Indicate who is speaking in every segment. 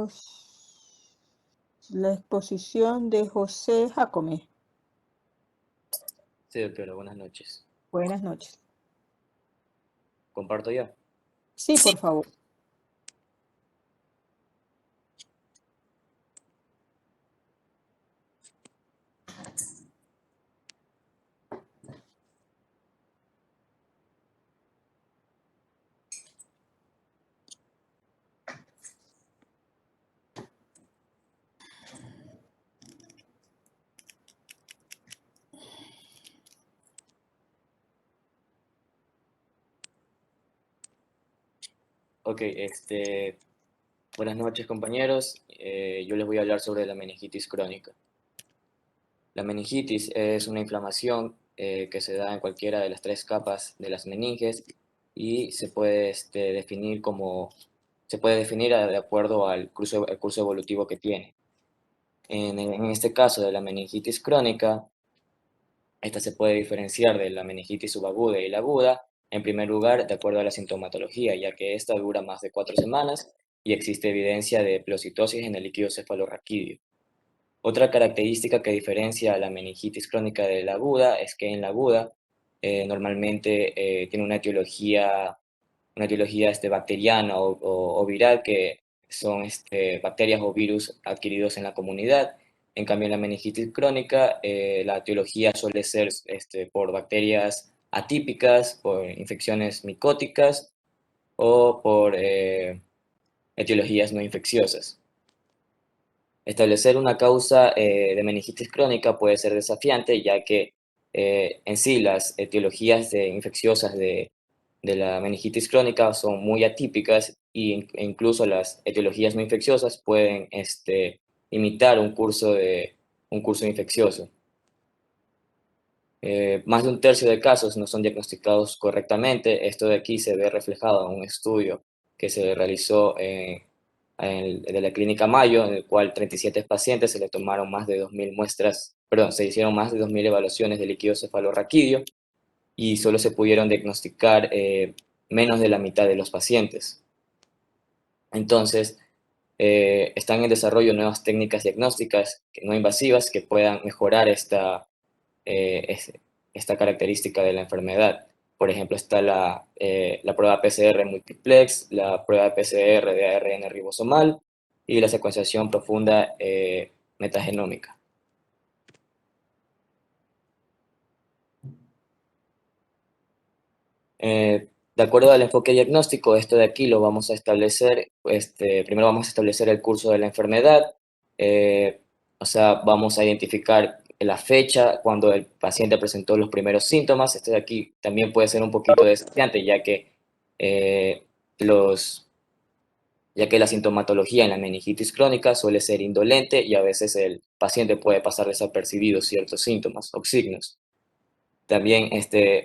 Speaker 1: tenemos la exposición de José Jacome.
Speaker 2: Sí, doctora, buenas noches.
Speaker 1: Buenas noches.
Speaker 2: ¿Comparto ya?
Speaker 1: Sí, por favor.
Speaker 2: Ok, buenas noches compañeros. Yo les voy a hablar sobre la meningitis crónica. La meningitis es una inflamación que se da en cualquiera de las tres capas de las meninges y se puede definir de acuerdo al curso evolutivo que tiene. En este caso de la meningitis crónica, esta se puede diferenciar de la meningitis subaguda y la aguda, en primer lugar, de acuerdo a la sintomatología, ya que esta dura más de 4 semanas y existe evidencia de pleocitosis en el líquido cefalorraquídeo. Otra característica que diferencia a la meningitis crónica de la aguda es que en la aguda normalmente tiene una etiología bacteriana o viral, que son bacterias o virus adquiridos en la comunidad. En cambio, en la meningitis crónica, la etiología suele ser por bacterias atípicas, por infecciones micóticas o por etiologías no infecciosas. Establecer una causa de meningitis crónica puede ser desafiante, ya que en sí las etiologías infecciosas de la meningitis crónica son muy atípicas e incluso las etiologías no infecciosas pueden imitar un curso infeccioso. Más de un tercio de casos no son diagnosticados correctamente. Esto de aquí se ve reflejado en un estudio que se realizó de la Clínica Mayo, en el cual 37 pacientes se le tomaron más de 2.000 muestras, perdón, se hicieron más de 2.000 evaluaciones de líquido cefalorraquídeo y solo se pudieron diagnosticar menos de la mitad de los pacientes. Entonces, están en desarrollo nuevas técnicas diagnósticas no invasivas que puedan mejorar esta característica de la enfermedad. Por ejemplo, está la prueba PCR multiplex, la prueba PCR de ARN ribosomal y la secuenciación profunda metagenómica. De acuerdo al enfoque diagnóstico, esto de aquí lo vamos a establecer, primero vamos a establecer el curso de la enfermedad, o sea, vamos a identificar la fecha cuando el paciente presentó los primeros síntomas. Esto de aquí también puede ser un poquito desafiante, eh, ya que la sintomatología en la meningitis crónica suele ser indolente y a veces el paciente puede pasar desapercibido ciertos síntomas o signos. También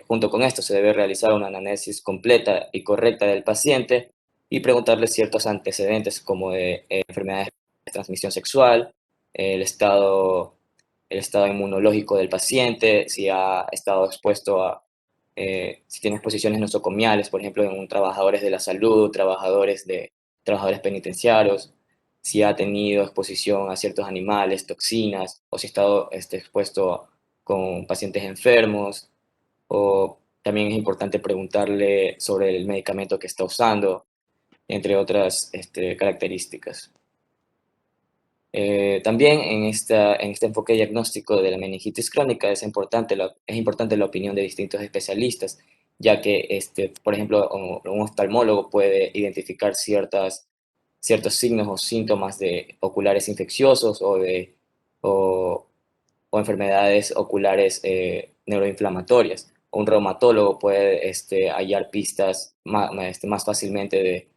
Speaker 2: junto con esto se debe realizar una anamnesis completa y correcta del paciente y preguntarle ciertos antecedentes como de enfermedades de transmisión sexual, el estado, el estado inmunológico del paciente, si ha estado expuesto si tiene exposiciones nosocomiales, por ejemplo, en trabajadores de la salud, trabajadores penitenciarios, si ha tenido exposición a ciertos animales, toxinas, o si ha estado expuesto con pacientes enfermos, o también es importante preguntarle sobre el medicamento que está usando, entre otras características. También en este enfoque diagnóstico de la meningitis crónica es importante la opinión de distintos especialistas, ya que, por ejemplo, un oftalmólogo puede identificar ciertos signos o síntomas de oculares infecciosos o, o enfermedades oculares neuroinflamatorias. Un reumatólogo puede hallar pistas más fácilmente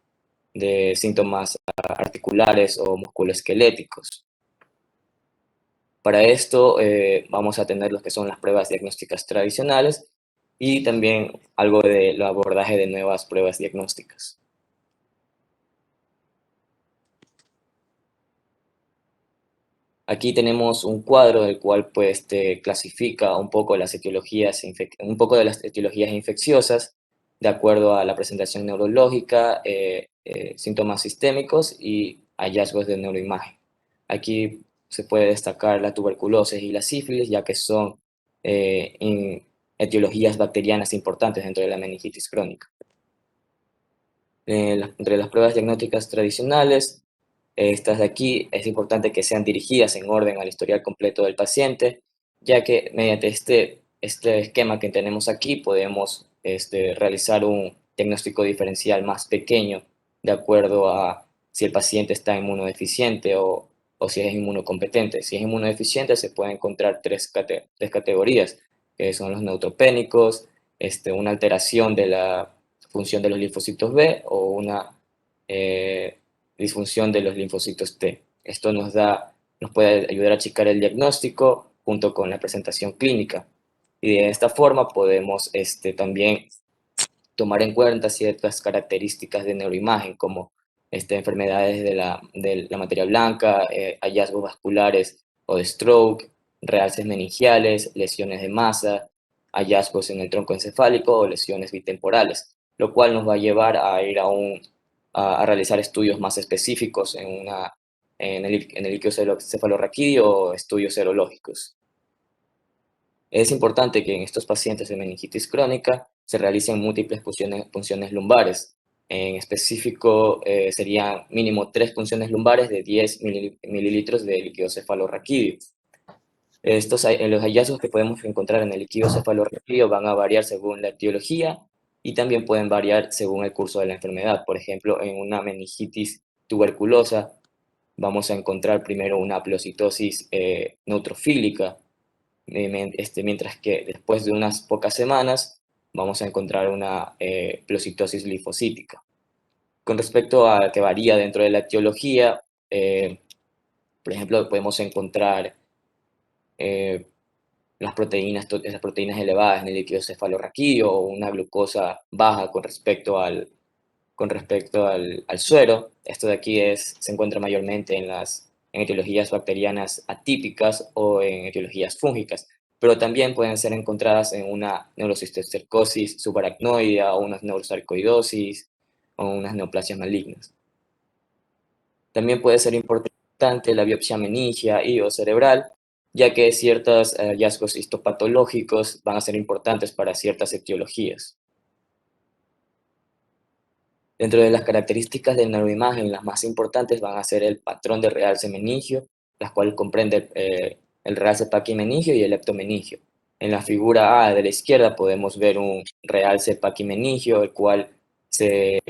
Speaker 2: de síntomas articulares o musculoesqueléticos. Para esto vamos a tener lo que son las pruebas diagnósticas tradicionales y también algo del abordaje de nuevas pruebas diagnósticas. Aquí tenemos un cuadro del cual pues, clasifica un poco de las etiologías infecciosas de acuerdo a la presentación neurológica, síntomas sistémicos y hallazgos de neuroimagen. Aquí se puede destacar la tuberculosis y la sífilis, ya que son etiologías bacterianas importantes dentro de la meningitis crónica. Entre las pruebas diagnósticas tradicionales, estas de aquí es importante que sean dirigidas en orden al historial completo del paciente, ya que mediante este esquema que tenemos aquí podemos realizar un diagnóstico diferencial más pequeño de acuerdo a si el paciente está inmunodeficiente o si es inmunocompetente. Si es inmunodeficiente se pueden encontrar tres categorías, que son los neutropénicos, una alteración de la función de los linfocitos B o una disfunción de los linfocitos T. Esto nos puede ayudar a achicar el diagnóstico junto con la presentación clínica. Y de esta forma podemos también tomar en cuenta ciertas características de neuroimagen, como enfermedades de la materia blanca, hallazgos vasculares o de stroke, realces meningiales, lesiones de masa, hallazgos en el tronco encefálico o lesiones bitemporales, lo cual nos va a llevar a ir a realizar estudios más específicos en el líquido cefalorraquídeo o estudios serológicos. Es importante que en estos pacientes de meningitis crónica se realicen múltiples punciones lumbares. En específico, serían mínimo 3 punciones lumbares de 10 mililitros de líquido cefalorraquídeo. Los hallazgos que podemos encontrar en el líquido cefalorraquídeo van a variar según la etiología y también pueden variar según el curso de la enfermedad. Por ejemplo, en una meningitis tuberculosa vamos a encontrar primero una pleocitosis neutrofílica, mientras que después de unas pocas semanas vamos a encontrar una pleocitosis linfocítica. Con respecto a que varía dentro de la etiología, por ejemplo, podemos encontrar esas proteínas elevadas en el líquido cefalorraquídeo o una glucosa baja con respecto al suero. Esto de aquí se encuentra mayormente en etiologías bacterianas atípicas o en etiologías fúngicas, pero también pueden ser encontradas en una neurocistocercosis subaracnoidea o una neurosarcoidosis o unas neoplasias malignas. También puede ser importante la biopsia meningia y o cerebral, ya que ciertos hallazgos histopatológicos van a ser importantes para ciertas etiologías. Dentro de las características de neuroimagen, las más importantes van a ser el patrón de realce meningio, las cuales comprende el realce paquimeningio y el leptomeningio. En la figura A de la izquierda podemos ver un realce paquimeningio, el cual se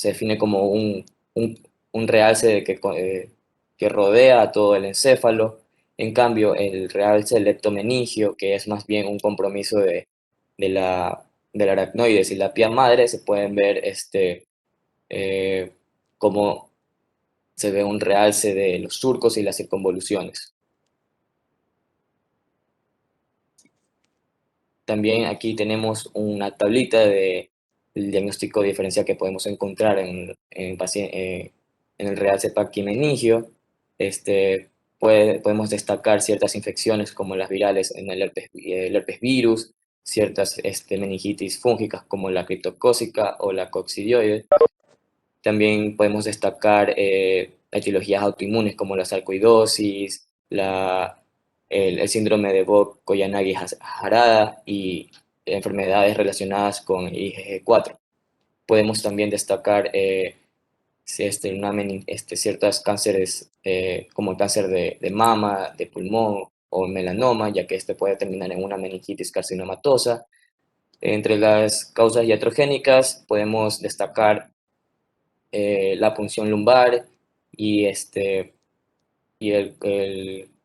Speaker 2: define como un realce que rodea a todo el encéfalo. En cambio, el realce leptomeningio, que es más bien un compromiso del aracnoides y la pía madre, se pueden ver como se ve un realce de los surcos y las circunvoluciones. También aquí tenemos una tablita del diagnóstico diferencial que podemos encontrar en el realce paquimeningio. Podemos destacar ciertas infecciones como las virales en el herpes virus, ciertas meningitis fúngicas como la criptocócica o la coccidioide. También podemos destacar etiologías autoinmunes como la sarcoidosis, el síndrome de Vogt-Koyanagi-Harada y enfermedades relacionadas con IgG4. Podemos también destacar ciertos cánceres como el cáncer de mama, de pulmón o melanoma, ya que este puede terminar en una meningitis carcinomatosa. Entre las causas iatrogénicas podemos destacar la punción lumbar y,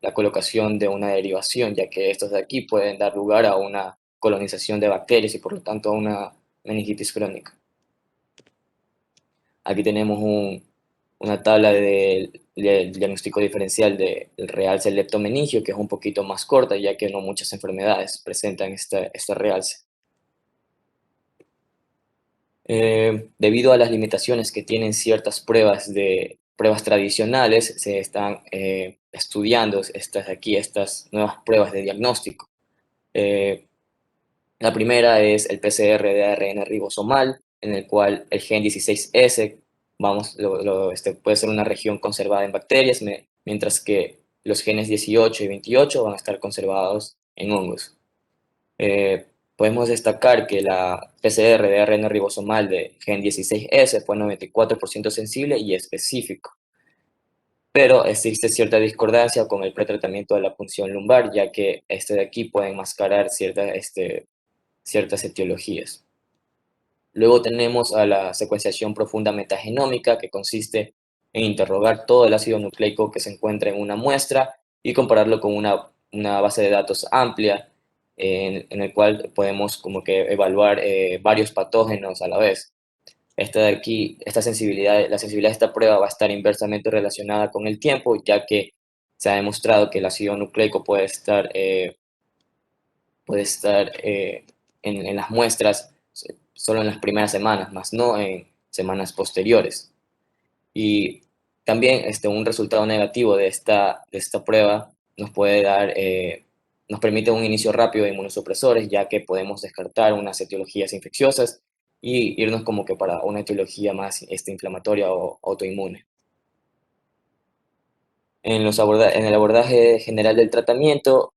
Speaker 2: la colocación de una derivación, ya que estos de aquí pueden dar lugar a una colonización de bacterias y por lo tanto a una meningitis crónica. Aquí tenemos una tabla del diagnóstico diferencial del realce leptomeningio, que es un poquito más corta, ya que no muchas enfermedades presentan este realce. Debido a las limitaciones que tienen ciertas pruebas tradicionales, se están estudiando estas nuevas pruebas de diagnóstico. La primera es el PCR de ARN ribosomal, en el cual el gen 16S puede ser una región conservada en bacterias, mientras que los genes 18 y 28 van a estar conservados en hongos. Podemos destacar que la PCR de ARN ribosomal de gen 16S fue 94% sensible y específico, pero existe cierta discordancia con el pretratamiento de la punción lumbar, ya que este de aquí puede enmascarar ciertas etiologías. Luego tenemos a la secuenciación profunda metagenómica, que consiste en interrogar todo el ácido nucleico que se encuentra en una muestra y compararlo con una base de datos amplia en el cual podemos como que evaluar varios patógenos a la vez. La sensibilidad de esta prueba va a estar inversamente relacionada con el tiempo, ya que se ha demostrado que el ácido nucleico puede estar en las muestras solo en las primeras semanas, más no en semanas posteriores. Y también un resultado negativo de esta prueba nos permite un inicio rápido de inmunosupresores, ya que podemos descartar unas etiologías infecciosas y irnos como que para una etiología más inflamatoria o autoinmune. En el abordaje general del tratamiento,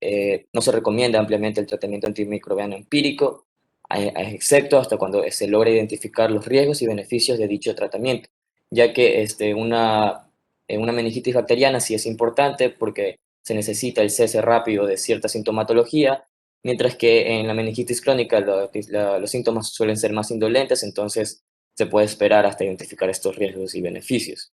Speaker 2: no se recomienda ampliamente el tratamiento antimicrobiano empírico, excepto hasta cuando se logra identificar los riesgos y beneficios de dicho tratamiento, ya que una meningitis bacteriana sí es importante porque se necesita el cese rápido de cierta sintomatología, mientras que en la meningitis crónica los síntomas suelen ser más indolentes, entonces se puede esperar hasta identificar estos riesgos y beneficios.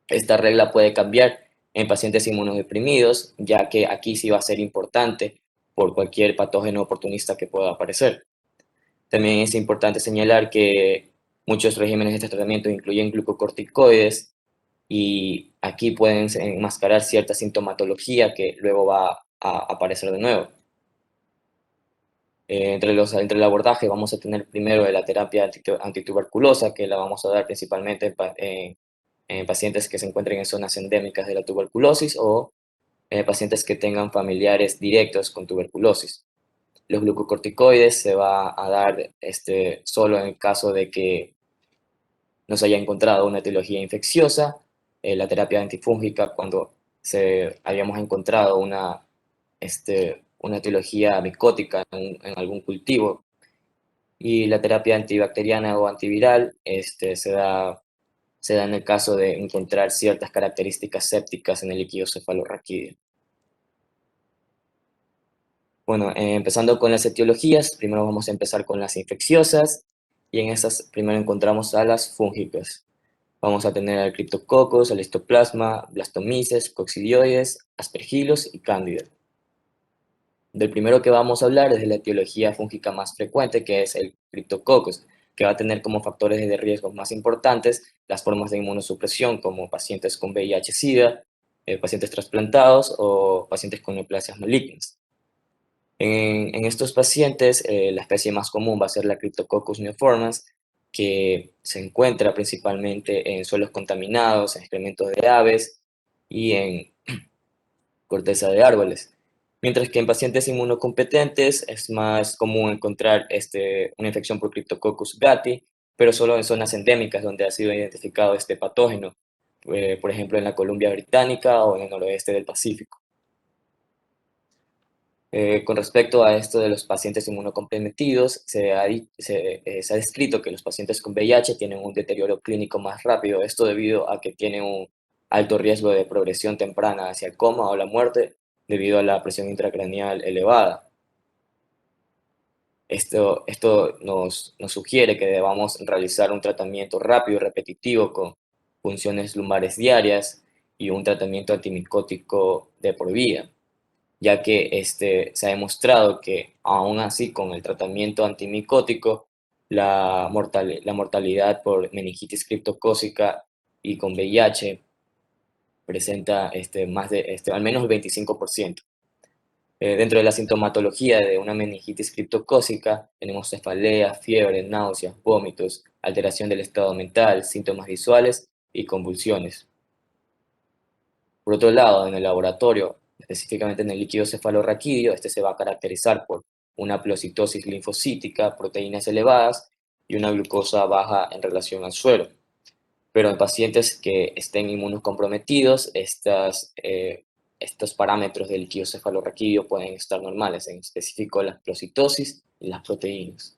Speaker 2: Esta regla puede cambiar en pacientes inmunodeprimidos, ya que aquí sí va a ser importante por cualquier patógeno oportunista que pueda aparecer. También es importante señalar que muchos regímenes de este tratamiento incluyen glucocorticoides y aquí pueden enmascarar cierta sintomatología que luego va a aparecer de nuevo. Entre el abordaje vamos a tener primero la terapia antituberculosa, que la vamos a dar principalmente en pacientes que se encuentren en zonas endémicas de la tuberculosis o pacientes que tengan familiares directos con tuberculosis. Los glucocorticoides se va a dar solo en el caso de que no se haya encontrado una etiología infecciosa. La terapia antifúngica cuando habíamos encontrado una etiología micótica en algún cultivo. Y la terapia antibacteriana o antiviral se da en el caso de encontrar ciertas características sépticas en el líquido cefalorraquídeo. Bueno, empezando con las etiologías, primero vamos a empezar con las infecciosas y en esas primero encontramos a las fúngicas. Vamos a tener al Cryptococcus, al Histoplasma, Blastomyces, Coccidioides, Aspergillus y Candida. Del primero que vamos a hablar es de la etiología fúngica más frecuente, que es el Cryptococcus, que va a tener como factores de riesgo más importantes las formas de inmunosupresión, como pacientes con VIH-Sida, pacientes trasplantados o pacientes con neoplasias malignas. En estos pacientes, la especie más común va a ser la Cryptococcus neoformans, que se encuentra principalmente en suelos contaminados, en excrementos de aves y en corteza de árboles. Mientras que en pacientes inmunocompetentes es más común encontrar una infección por Cryptococcus gattii, pero solo en zonas endémicas donde ha sido identificado este patógeno, por ejemplo en la Columbia Británica o en el noroeste del Pacífico. Con respecto a esto de los pacientes inmunocomprometidos, se ha descrito que los pacientes con VIH tienen un deterioro clínico más rápido, esto debido a que tienen un alto riesgo de progresión temprana hacia el coma o la muerte debido a la presión intracraneal elevada. Esto nos sugiere que debamos realizar un tratamiento rápido y repetitivo con punciones lumbares diarias y un tratamiento antimicótico de por vida, ya que se ha demostrado que aún así con el tratamiento antimicótico, la mortalidad por meningitis criptocócica y con VIH presenta al menos el 25%. Dentro de la sintomatología de una meningitis criptocócica tenemos cefalea, fiebre, náuseas, vómitos, alteración del estado mental, síntomas visuales y convulsiones. Por otro lado, en el laboratorio, específicamente en el líquido cefalorraquídeo, este se va a caracterizar por una pleocitosis linfocítica, proteínas elevadas y una glucosa baja en relación al suero. pero en pacientes que estén inmunocomprometidos, estos parámetros del líquido cefalorraquídeo pueden estar normales, en específico la explositosis y las proteínas.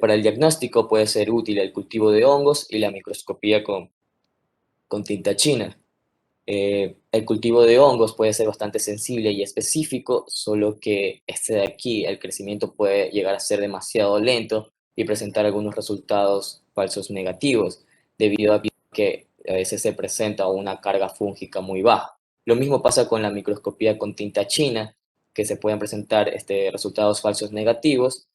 Speaker 2: Para el diagnóstico puede ser útil el cultivo de hongos y la microscopía con tinta china. El cultivo de hongos puede ser bastante sensible y específico, solo que de aquí el crecimiento puede llegar a ser demasiado lento y presentar algunos resultados falsos negativos, debido a que a veces se presenta una carga fúngica muy baja. Lo mismo pasa con la microscopía con tinta china, que se pueden presentar resultados falsos negativos,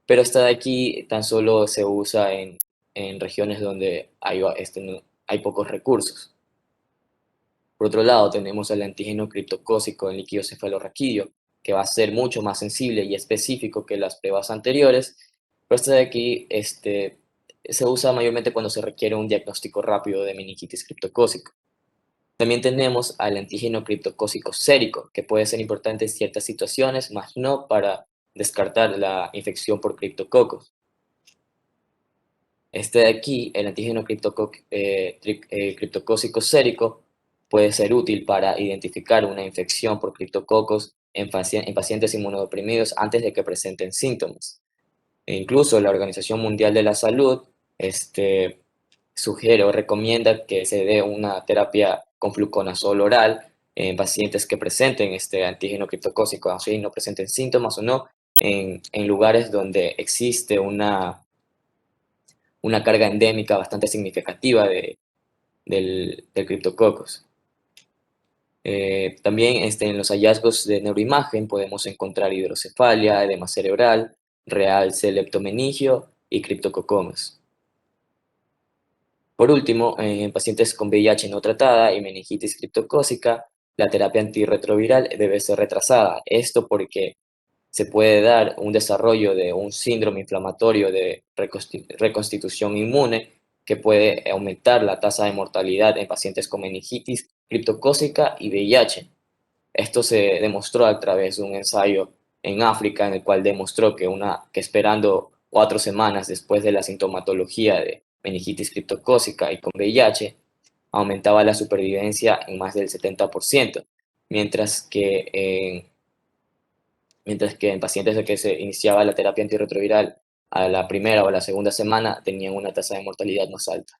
Speaker 2: pero esta de aquí tan solo se usa en regiones donde hay pocos recursos. Por otro lado, tenemos el antígeno criptocócico en líquido cefalorraquídeo, que va a ser mucho más sensible y específico que las pruebas anteriores, pero este de aquí se usa mayormente cuando se requiere un diagnóstico rápido de meningitis criptocócico. También tenemos al antígeno criptocócico sérico, que puede ser importante en ciertas situaciones, mas no para descartar la infección por criptococos. Este de aquí, el antígeno criptocócico sérico, puede ser útil para identificar una infección por criptococos en pacientes inmunodeprimidos antes de que presenten síntomas. E incluso la Organización Mundial de la Salud sugiere o recomienda que se dé una terapia con fluconazol oral en pacientes que presenten este antígeno criptocócico, así no presenten síntomas o no, en lugares donde existe una carga endémica bastante significativa del Cryptococcus. También en los hallazgos de neuroimagen podemos encontrar hidrocefalia, edema cerebral, realce leptomeningio y criptococomas. Por último, en pacientes con VIH no tratada y meningitis criptocócica, la terapia antirretroviral debe ser retrasada. Esto porque se puede dar un desarrollo de un síndrome inflamatorio de reconstitución inmune que puede aumentar la tasa de mortalidad en pacientes con meningitis criptocócica y VIH. Esto se demostró a través de un ensayo en África en el cual demostró que esperando 4 semanas después de la sintomatología de meningitis criptocócica y con VIH, aumentaba la supervivencia en más del 70%, mientras que en pacientes de que se iniciaba la terapia antirretroviral a la primera o a la segunda semana tenían una tasa de mortalidad más alta.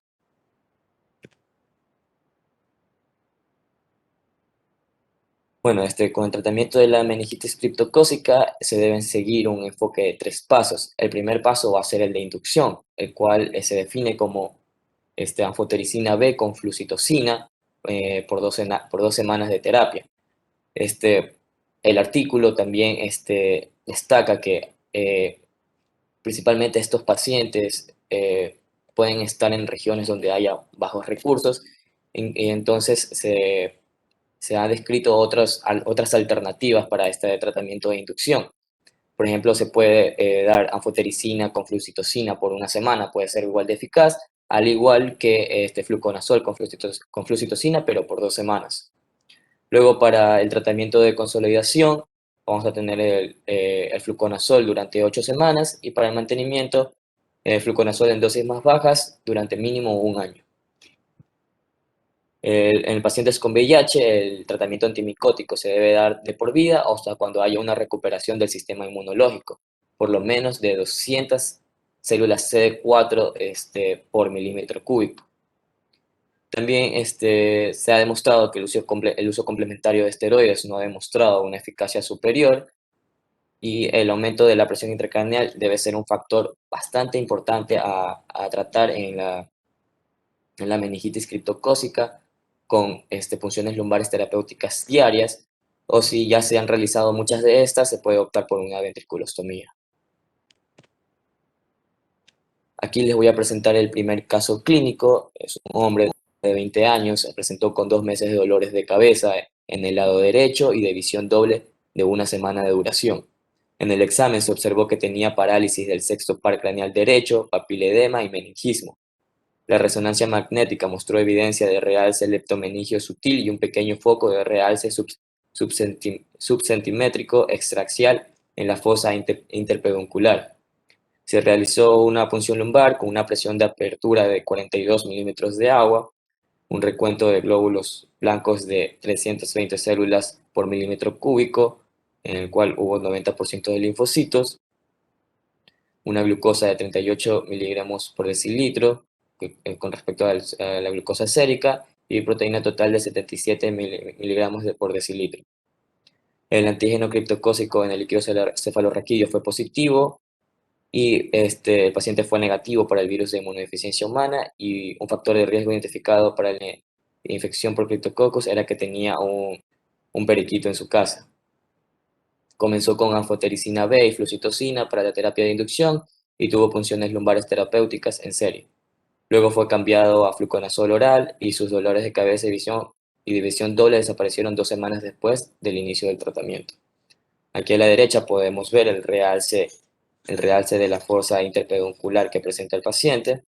Speaker 2: Bueno, con el tratamiento de la meningitis criptocócica se deben seguir un enfoque de 3 pasos. El primer paso va a ser el de inducción, el cual se define como anfotericina B con flucitocina por 2 semanas de terapia. El artículo también destaca que principalmente estos pacientes pueden estar en regiones donde haya bajos recursos y entonces se han descrito otras alternativas para este tratamiento de inducción. Por ejemplo, se puede dar anfotericina con flucitocina por 1 semana, puede ser igual de eficaz, al igual que fluconazol con flucitocina, pero por 2 semanas. Luego, para el tratamiento de consolidación, vamos a tener el fluconazol durante 8 semanas y para el mantenimiento, el fluconazol en dosis más bajas durante mínimo 1 año. En pacientes con VIH, el tratamiento antimicótico se debe dar de por vida hasta cuando haya una recuperación del sistema inmunológico, por lo menos de 200 células CD4 por milímetro cúbico. También se ha demostrado que el uso complementario de esteroides no ha demostrado una eficacia superior y el aumento de la presión intracraneal debe ser un factor bastante importante a tratar en la meningitis criptocócica con punciones lumbares terapéuticas diarias, o si ya se han realizado muchas de estas, se puede optar por una ventriculostomía. Aquí les voy a presentar el primer caso clínico. Es un hombre de 20 años, se presentó con 2 meses de dolores de cabeza en el lado derecho y de visión doble de 1 semana de duración. En el examen se observó que tenía parálisis del sexto par craneal derecho, papiledema y meningismo. La resonancia magnética mostró evidencia de realce leptomeningio sutil y un pequeño foco de realce subcentimétrico extraxial en la fosa interpeduncular. Se realizó una punción lumbar con una presión de apertura de 42 milímetros de agua, un recuento de glóbulos blancos de 320 células por milímetro cúbico, en el cual hubo 90% de linfocitos, una glucosa de 38 miligramos por decilitro con respecto a la glucosa sérica y proteína total de 77 miligramos por decilitro. El antígeno criptocócico en el líquido cefalorraquídeo fue positivo y el paciente fue negativo para el virus de inmunodeficiencia humana, y un factor de riesgo identificado para la infección por criptococos era que tenía un periquito en su casa. Comenzó con anfotericina B y flucitocina para la terapia de inducción y tuvo punciones lumbares terapéuticas en serie. Luego fue cambiado a fluconazol oral y sus dolores de cabeza y división doble desaparecieron 2 semanas después del inicio del tratamiento. Aquí a la derecha podemos ver el realce de la fosa interpeduncular que presenta el paciente,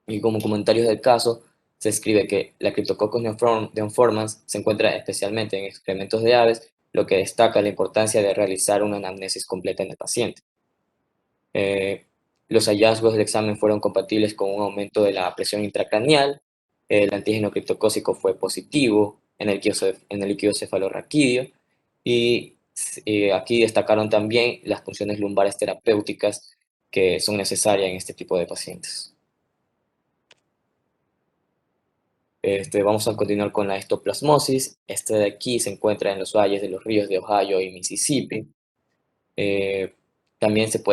Speaker 2: y como comentarios del caso se escribe que la Cryptococcus neoformans se encuentra especialmente en excrementos de aves, lo que destaca la importancia de realizar una anamnesis completa en el paciente. Eh, los hallazgos del examen fueron compatibles con un aumento de la presión intracraneal, el antígeno criptocócico fue positivo en el líquido cefalorraquídeo, y aquí destacaron también las funciones lumbares terapéuticas que son necesarias en este tipo de pacientes. Vamos a continuar con la histoplasmosis. Este de aquí se encuentra en los valles de los ríos de Ohio y Mississippi. Eh, También se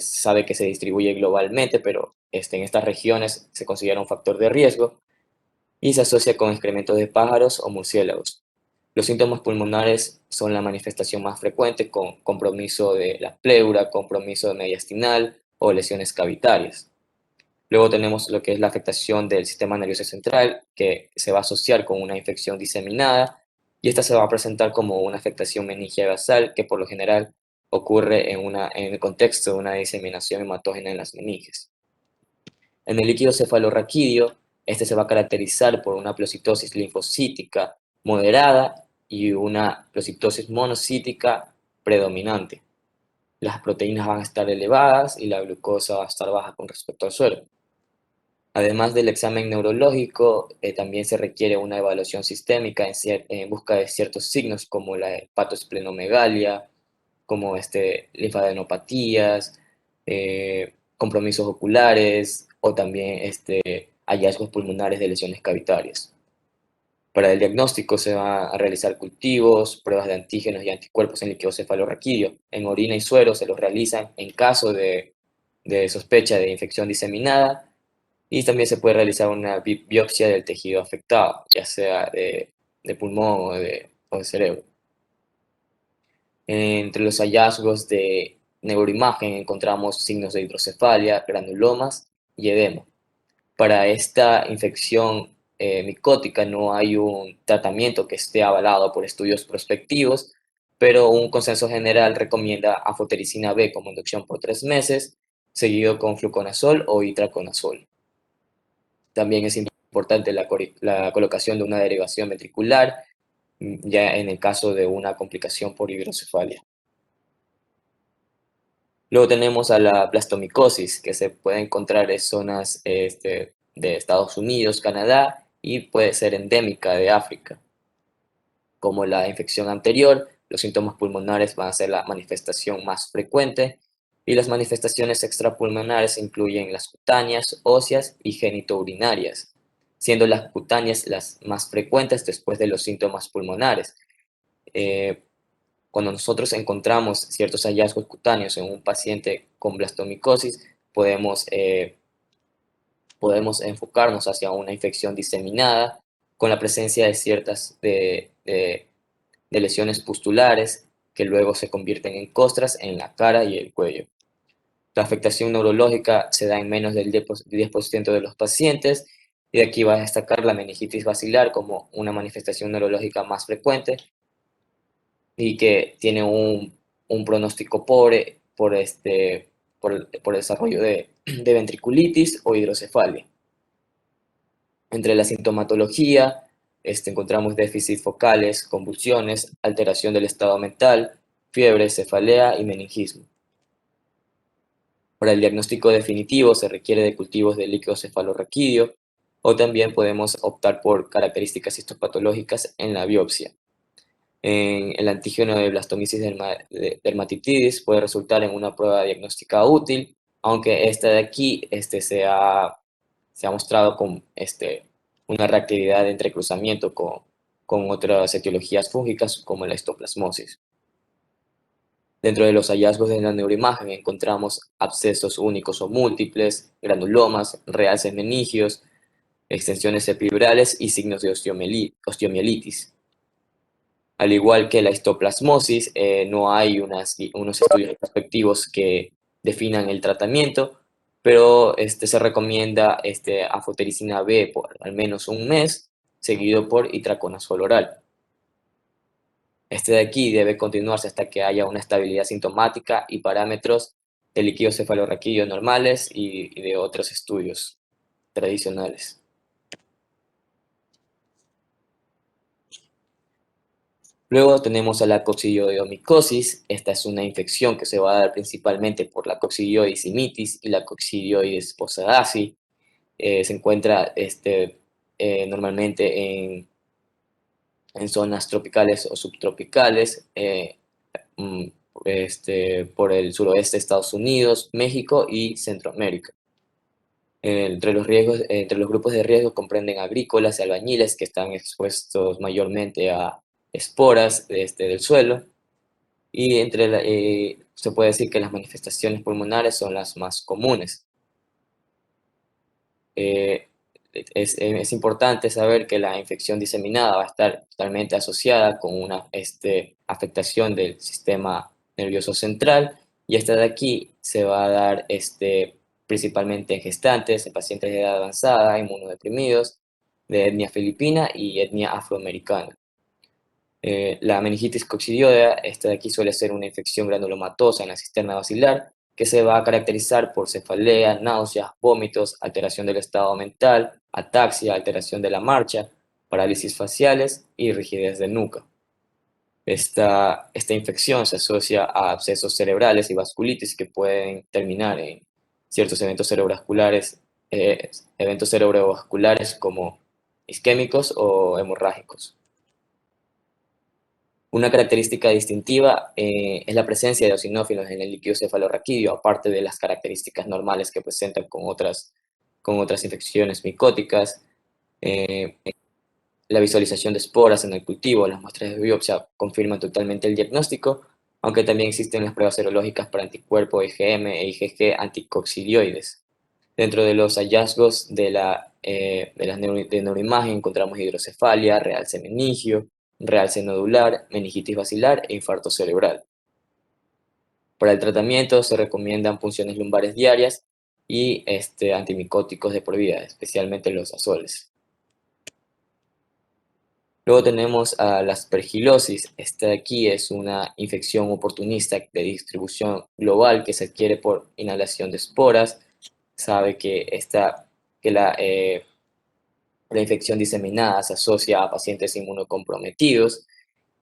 Speaker 2: sabe que se distribuye globalmente, pero en estas regiones se considera un factor de riesgo y se asocia con excrementos de pájaros o murciélagos. Los síntomas pulmonares son la manifestación más frecuente, con compromiso de la pleura, compromiso mediastinal o lesiones cavitarias. Luego tenemos lo que es la afectación del sistema nervioso central, que se va a asociar con una infección diseminada, y esta se va a presentar como una afectación meningia basal, que por lo general ocurre en el contexto de una diseminación hematógena en las meninges. En el líquido cefalorraquídeo, este se va a caracterizar por una pleocitosis linfocítica moderada y una pleocitosis monocítica predominante. Las proteínas van a estar elevadas y la glucosa va a estar baja con respecto al suero. Además del examen neurológico, también se requiere una evaluación sistémica en busca de ciertos signos como la hepatosplenomegalia, como linfadenopatías, compromisos oculares o también hallazgos pulmonares de lesiones cavitarias. Para el diagnóstico se va a realizar cultivos, pruebas de antígenos y anticuerpos en líquido cefalorraquídeo. En orina y suero se los realizan en caso de sospecha de infección diseminada, y también se puede realizar una biopsia del tejido afectado, ya sea de pulmón o de cerebro. Entre los hallazgos de neuroimagen encontramos signos de hidrocefalia, granulomas y edema. Para esta infección micótica no hay un tratamiento que esté avalado por estudios prospectivos, pero un consenso general recomienda anfotericina B como inducción por 3 meses, seguido con fluconazol o itraconazol. También es importante la colocación de una derivación ventricular, ya en el caso de una complicación por hidrocefalia. Luego tenemos a la blastomicosis, que se puede encontrar en zonas de Estados Unidos, Canadá, y puede ser endémica de África. Como la infección anterior, los síntomas pulmonares van a ser la manifestación más frecuente, y las manifestaciones extrapulmonares incluyen las cutáneas, óseas y genitourinarias, siendo las cutáneas las más frecuentes después de los síntomas pulmonares. Eh, Cuando nosotros encontramos ciertos hallazgos cutáneos en un paciente con blastomicosis, podemos enfocarnos hacia una infección diseminada con la presencia de ciertas de lesiones pustulares que luego se convierten en costras en la cara y el cuello. La afectación neurológica se da en menos del 10% de los pacientes, y de aquí va a destacar la meningitis basilar como una manifestación neurológica más frecuente y que tiene un pronóstico pobre por el desarrollo de ventriculitis o hidrocefalia. Entre la sintomatología, encontramos déficit focales, convulsiones, alteración del estado mental, fiebre, cefalea y meningismo. Para el diagnóstico definitivo se requiere de cultivos de líquido cefalorraquídeo o también podemos optar por características histopatológicas en la biopsia. En el antígeno de blastomisis dermatitis puede resultar en una prueba diagnóstica útil, aunque esta de aquí se ha mostrado con una reactividad de entrecruzamiento con otras etiologías fúngicas como la histoplasmosis. Dentro de los hallazgos de la neuroimagen encontramos abscesos únicos o múltiples, granulomas, realces meningios, extensiones epidural y signos de osteomielitis. Al igual que la histoplasmosis, no hay unos estudios prospectivos que definan el tratamiento, pero se recomienda anfotericina B por al menos un mes, seguido por itraconazol oral. Este de aquí debe continuarse hasta que haya una estabilidad sintomática y parámetros de líquido cefalorraquídeo normales y de otros estudios tradicionales. Luego tenemos a la coccidioidomicosis. Esta es una infección que se va a dar principalmente por la Coccidioides imitis y la Coccidioides posadaci. Se encuentra normalmente en zonas tropicales o subtropicales, mm, por el suroeste de Estados Unidos, México y Centroamérica. Entre los grupos de riesgo comprenden agrícolas y albañiles que están expuestos mayormente a esporas del suelo y se puede decir que las manifestaciones pulmonares son las más comunes. Eh, es importante saber que la infección diseminada va a estar totalmente asociada con una afectación del sistema nervioso central y esta de aquí se va a dar principalmente en gestantes, en pacientes de edad avanzada, inmunodeprimidos, de etnia filipina y etnia afroamericana. La meningitis coccidioides, esta de aquí suele ser una infección granulomatosa en la cisterna basilar que se va a caracterizar por cefalea, náuseas, vómitos, alteración del estado mental, ataxia, alteración de la marcha, parálisis faciales y rigidez de nuca. Esta infección se asocia a abscesos cerebrales y vasculitis que pueden terminar en ciertos eventos cerebrovasculares como isquémicos o hemorrágicos. Una característica distintiva es la presencia de eosinófilos en el líquido cefalorraquídeo, aparte de las características normales que presentan con otras infecciones micóticas. La visualización de esporas en el cultivo, las muestras de biopsia confirman totalmente el diagnóstico, aunque también existen las pruebas serológicas para anticuerpo IgM e IgG anticoccidioides. Dentro de los hallazgos de neuroimagen encontramos hidrocefalia, realce meningio, realce nodular, meningitis basilar e infarto cerebral. Para el tratamiento se recomiendan punciones lumbares diarias y antimicóticos de por vida, especialmente los azoles. Luego tenemos a la aspergilosis. Esta de aquí es una infección oportunista de distribución global que se adquiere por inhalación de esporas. Sabe que la infección diseminada se asocia a pacientes inmunocomprometidos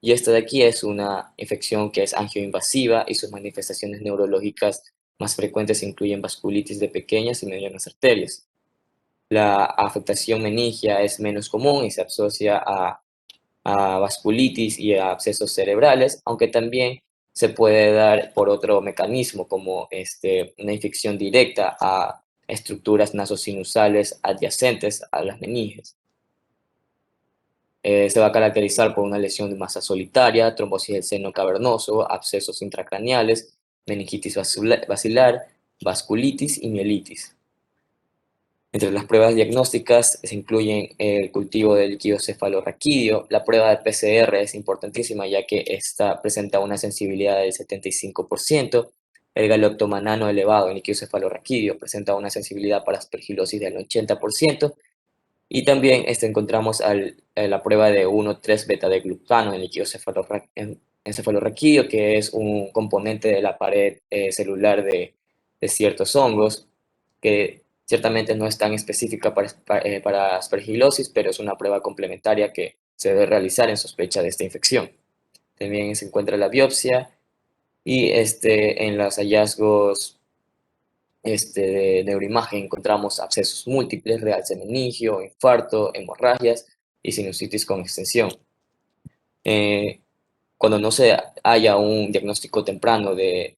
Speaker 2: y esta de aquí es una infección que es angioinvasiva y sus manifestaciones neurológicas más frecuentes incluyen vasculitis de pequeñas y medianas arterias. La afectación meningia es menos común y se asocia a vasculitis y a abscesos cerebrales, aunque también se puede dar por otro mecanismo como una infección directa a estructuras nasosinusales adyacentes a las meninges. Se va a caracterizar por una lesión de masa solitaria, trombosis del seno cavernoso, abscesos intracraneales, meningitis basilar, vasculitis y mielitis. Entre las pruebas diagnósticas se incluyen el cultivo del líquido cefalorraquídeo. La prueba de PCR es importantísima ya que esta presenta una sensibilidad del 75%. El galactomanano elevado en líquido cefalorraquídeo presenta una sensibilidad para aspergilosis del 80%. Y también encontramos la prueba de 1,3-beta-de-glucano en líquido cefalorraquídeo, que es un componente de la pared celular de ciertos hongos, que ciertamente no es tan específica para aspergilosis, pero es una prueba complementaria que se debe realizar en sospecha de esta infección. También se encuentra la biopsia y en los hallazgos de neuroimagen encontramos abscesos múltiples, realce meningio, infarto, hemorragias y sinusitis con extensión. Eh, Cuando no se haya un diagnóstico temprano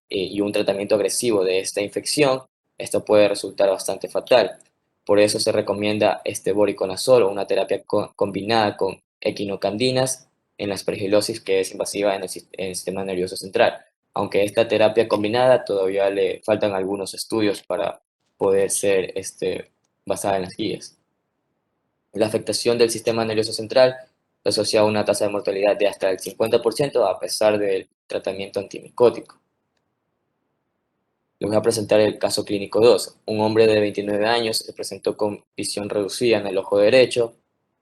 Speaker 2: y un tratamiento agresivo de esta infección, esto puede resultar bastante fatal. Por eso se recomienda voriconazol o una terapia combinada con equinocandinas en la aspergilosis que es invasiva en el sistema nervioso central. Aunque esta terapia combinada todavía le faltan algunos estudios para poder ser basada en las guías. La afectación del sistema nervioso central se asocia a una tasa de mortalidad de hasta el 50% a pesar del tratamiento antimicótico. Les voy a presentar el caso clínico 2. Un hombre de 29 años se presentó con visión reducida en el ojo derecho,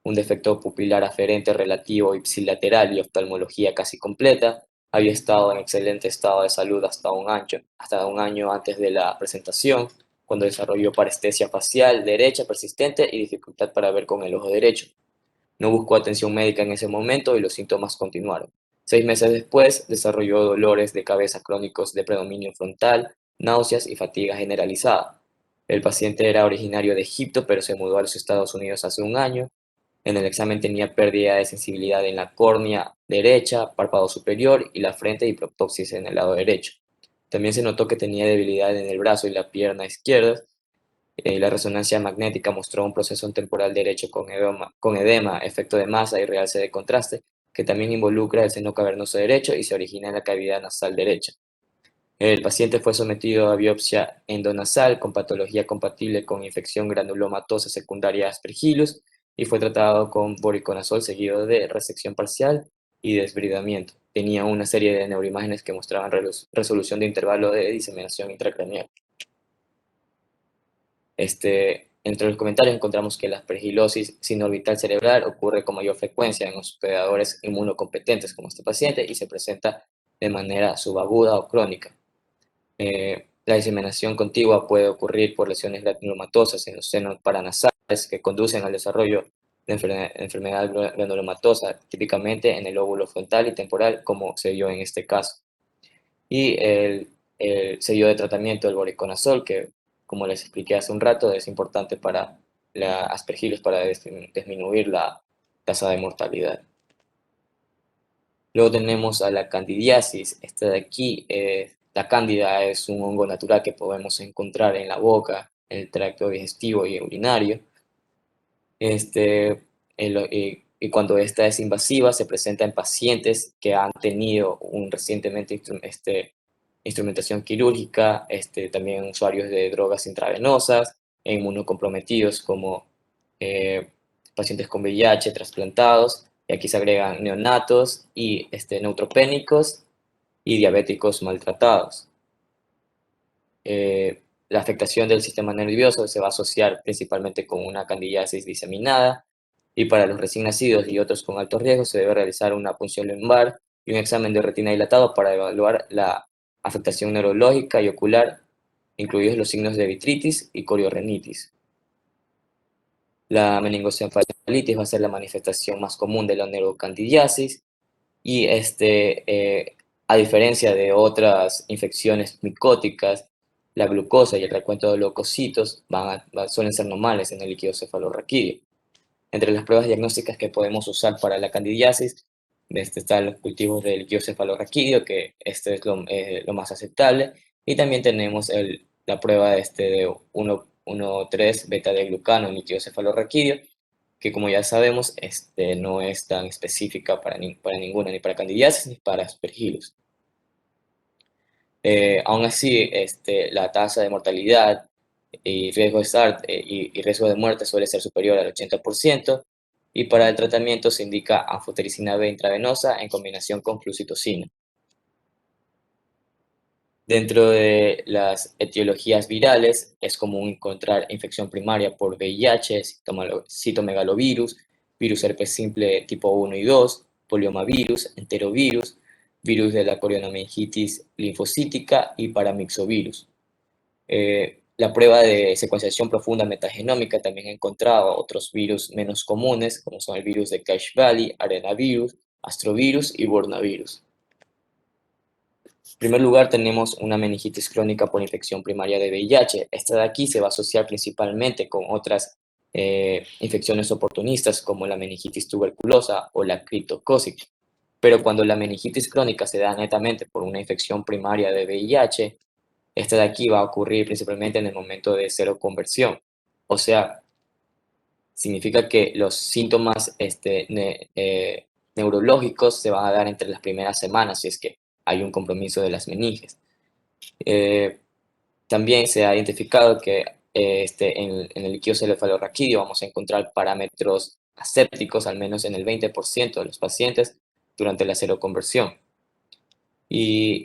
Speaker 2: un defecto pupilar aferente relativo ipsilateral y oftalmología casi completa. Había estado en excelente estado de salud hasta un año antes de la presentación, cuando desarrolló parestesia facial derecha persistente y dificultad para ver con el ojo derecho. No buscó atención médica en ese momento y los síntomas continuaron. 6 meses después, desarrolló dolores de cabeza crónicos de predominio frontal, náuseas y fatiga generalizada. El paciente era originario de Egipto, pero se mudó a los Estados Unidos hace un año. En el examen tenía pérdida de sensibilidad en la córnea derecha, párpado superior y la frente y proptosis en el lado derecho. También se notó que tenía debilidad en el brazo y la pierna izquierda. La resonancia magnética mostró un proceso temporal derecho con edema, efecto de masa y realce de contraste, que también involucra el seno cavernoso derecho y se origina en la cavidad nasal derecha. El paciente fue sometido a biopsia endonasal con patología compatible con infección granulomatosa secundaria Aspergillus y fue tratado con voriconazol seguido de resección parcial y desbridamiento. Tenía una serie de neuroimágenes que mostraban resolución de intervalo de diseminación intracraneal. Entre los comentarios encontramos que la aspergilosis sinorbital cerebral ocurre con mayor frecuencia en hospedadores inmunocompetentes como este paciente y se presenta de manera subaguda o crónica. La diseminación contigua puede ocurrir por lesiones granulomatosas en los senos paranasales que conducen al desarrollo de enfermedad granulomatosa, típicamente en el lóbulo frontal y temporal, como se dio en este caso. Y el sello de tratamiento del voriconazol, que como les expliqué hace un rato, es importante para la aspergillus para disminuir la tasa de mortalidad. Luego tenemos a la candidiasis. Esta de aquí, la cándida es un hongo natural que podemos encontrar en la boca, en el tracto digestivo y urinario. Y cuando esta es invasiva, se presenta en pacientes que han tenido recientemente instrumentación quirúrgica, también usuarios de drogas intravenosas, e inmunocomprometidos como eh, pacientes con VIH trasplantados, y aquí se agregan neonatos y neutropénicos y diabéticos maltratados. La afectación del sistema nervioso se va a asociar principalmente con una candidiasis diseminada, y para los recién nacidos y otros con alto riesgo se debe realizar una punción lumbar y un examen de retina dilatado para evaluar la afectación neurológica y ocular, incluidos los signos de vitritis y coriorrenitis. La meningoencefalitis va a ser la manifestación más común de la neurocandidiasis y a diferencia de otras infecciones micóticas, la glucosa y el recuento de leucocitos suelen ser normales en el líquido cefalorraquídeo. Entre las pruebas diagnósticas que podemos usar para la candidiasis, están los cultivos de líquido cefalorraquídeo, que este es lo más aceptable, y también tenemos la prueba de 1,3 beta de glucano en líquido cefalorraquídeo, que como ya sabemos, no es tan específica para ninguna, ni para candidiasis ni para aspergillus. Aún así, la tasa de mortalidad y riesgo de SART y riesgo de muerte suele ser superior al 80%, y para el tratamiento se indica anfotericina B intravenosa en combinación con flucitocina. Dentro de las etiologías virales, es común encontrar infección primaria por VIH, citomegalovirus, virus herpes simple tipo 1 y 2, poliomavirus, enterovirus, virus de la coriomeningitis linfocítica y paramyxovirus. La prueba de secuenciación profunda metagenómica también ha encontrado otros virus menos comunes, como son el virus de Cache Valley, arenavirus, astrovirus y bornavirus. En primer lugar, tenemos una meningitis crónica por infección primaria de VIH. Esta de aquí se va a asociar principalmente con otras infecciones oportunistas como la meningitis tuberculosa o la criptocócica. Pero cuando la meningitis crónica se da netamente por una infección primaria de VIH, esta de aquí va a ocurrir principalmente en el momento de seroconversión. O sea, significa que los síntomas neurológicos se van a dar entre las primeras semanas si es que hay un compromiso de las meninges. Eh, También se ha identificado que en el líquido cefalorraquídeo vamos a encontrar parámetros asépticos, al menos en el 20% de los pacientes durante la seroconversión. Y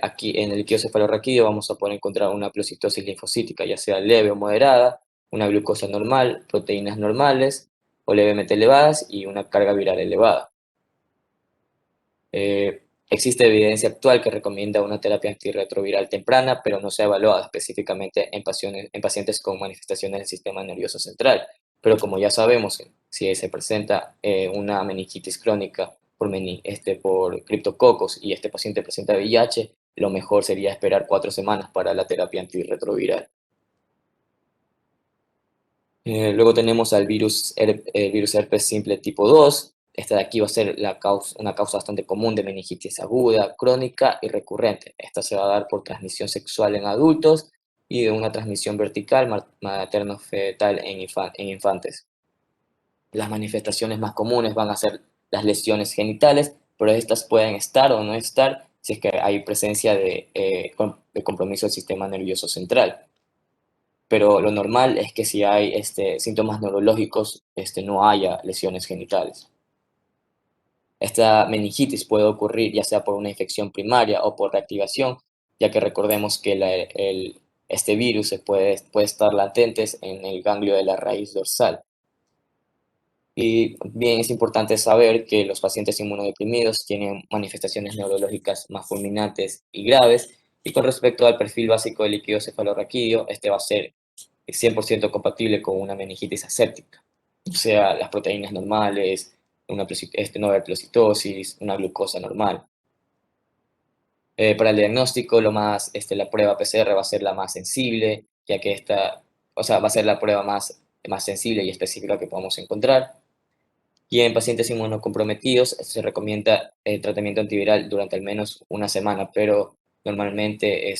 Speaker 2: aquí en el líquido cefalorraquídeo vamos a poder encontrar una pleocitosis linfocítica, ya sea leve o moderada, una glucosa normal, proteínas normales o levemente elevadas y una carga viral elevada. Existe evidencia actual que recomienda una terapia antirretroviral temprana, pero no se ha evaluado específicamente en pacientes con manifestaciones del sistema nervioso central. Pero como ya sabemos, si se presenta una meningitis crónica por criptococos y este paciente presenta VIH, lo mejor sería esperar 4 semanas para la terapia antirretroviral. Luego tenemos al virus herpes simple tipo 2. Esta de aquí va a ser una causa bastante común de meningitis aguda, crónica y recurrente. Esta se va a dar por transmisión sexual en adultos y de una transmisión vertical materno-fetal en infantes. Las manifestaciones más comunes van a ser las lesiones genitales, pero estas pueden estar o no estar si es que hay presencia de compromiso del sistema nervioso central. Pero lo normal es que si hay síntomas neurológicos, no haya lesiones genitales. Esta meningitis puede ocurrir ya sea por una infección primaria o por reactivación, ya que recordemos que este virus puede estar latente en el ganglio de la raíz dorsal. Y bien, es importante saber que los pacientes inmunodeprimidos tienen manifestaciones neurológicas más fulminantes y graves, y con respecto al perfil básico del líquido cefalorraquídeo, este va a ser 100% compatible con una meningitis aséptica, o sea, las proteínas normales, no haber pleocitosis, una glucosa normal. Para el diagnóstico, la prueba PCR va a ser la más sensible, ya que o sea, va a ser la prueba más sensible y específica que podamos encontrar. Y en pacientes inmunocomprometidos se recomienda tratamiento antiviral durante al menos una semana, pero normalmente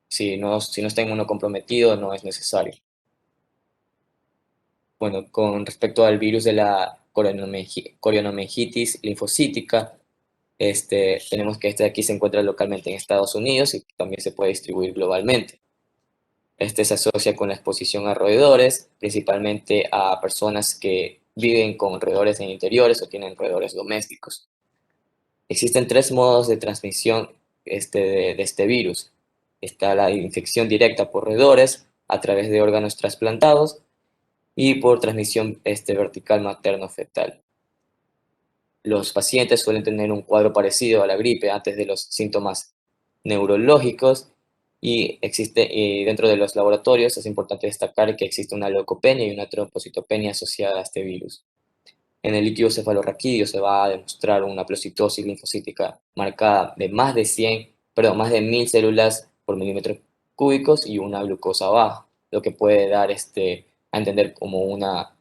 Speaker 2: si no está inmunocomprometido no es necesario. Bueno, con respecto al virus de la corionomeningitis linfocítica, tenemos que este de aquí se encuentra localmente en Estados Unidos y también se puede distribuir globalmente. Este se asocia con la exposición a roedores, principalmente a personas que viven con roedores en interiores o tienen roedores domésticos. Existen 3 modos de transmisión de este virus. Está la infección directa por roedores a través de órganos trasplantados y por transmisión vertical materno-fetal. Los pacientes suelen tener un cuadro parecido a la gripe antes de los síntomas neurológicos y dentro de los laboratorios es importante destacar que existe una leucopenia y una trombocitopenia asociada a este virus. En el líquido cefalorraquídeo se va a demostrar una pleocitosis linfocítica marcada de más de 1000 células por milímetros cúbicos y una glucosa baja, lo que puede dar a entender como una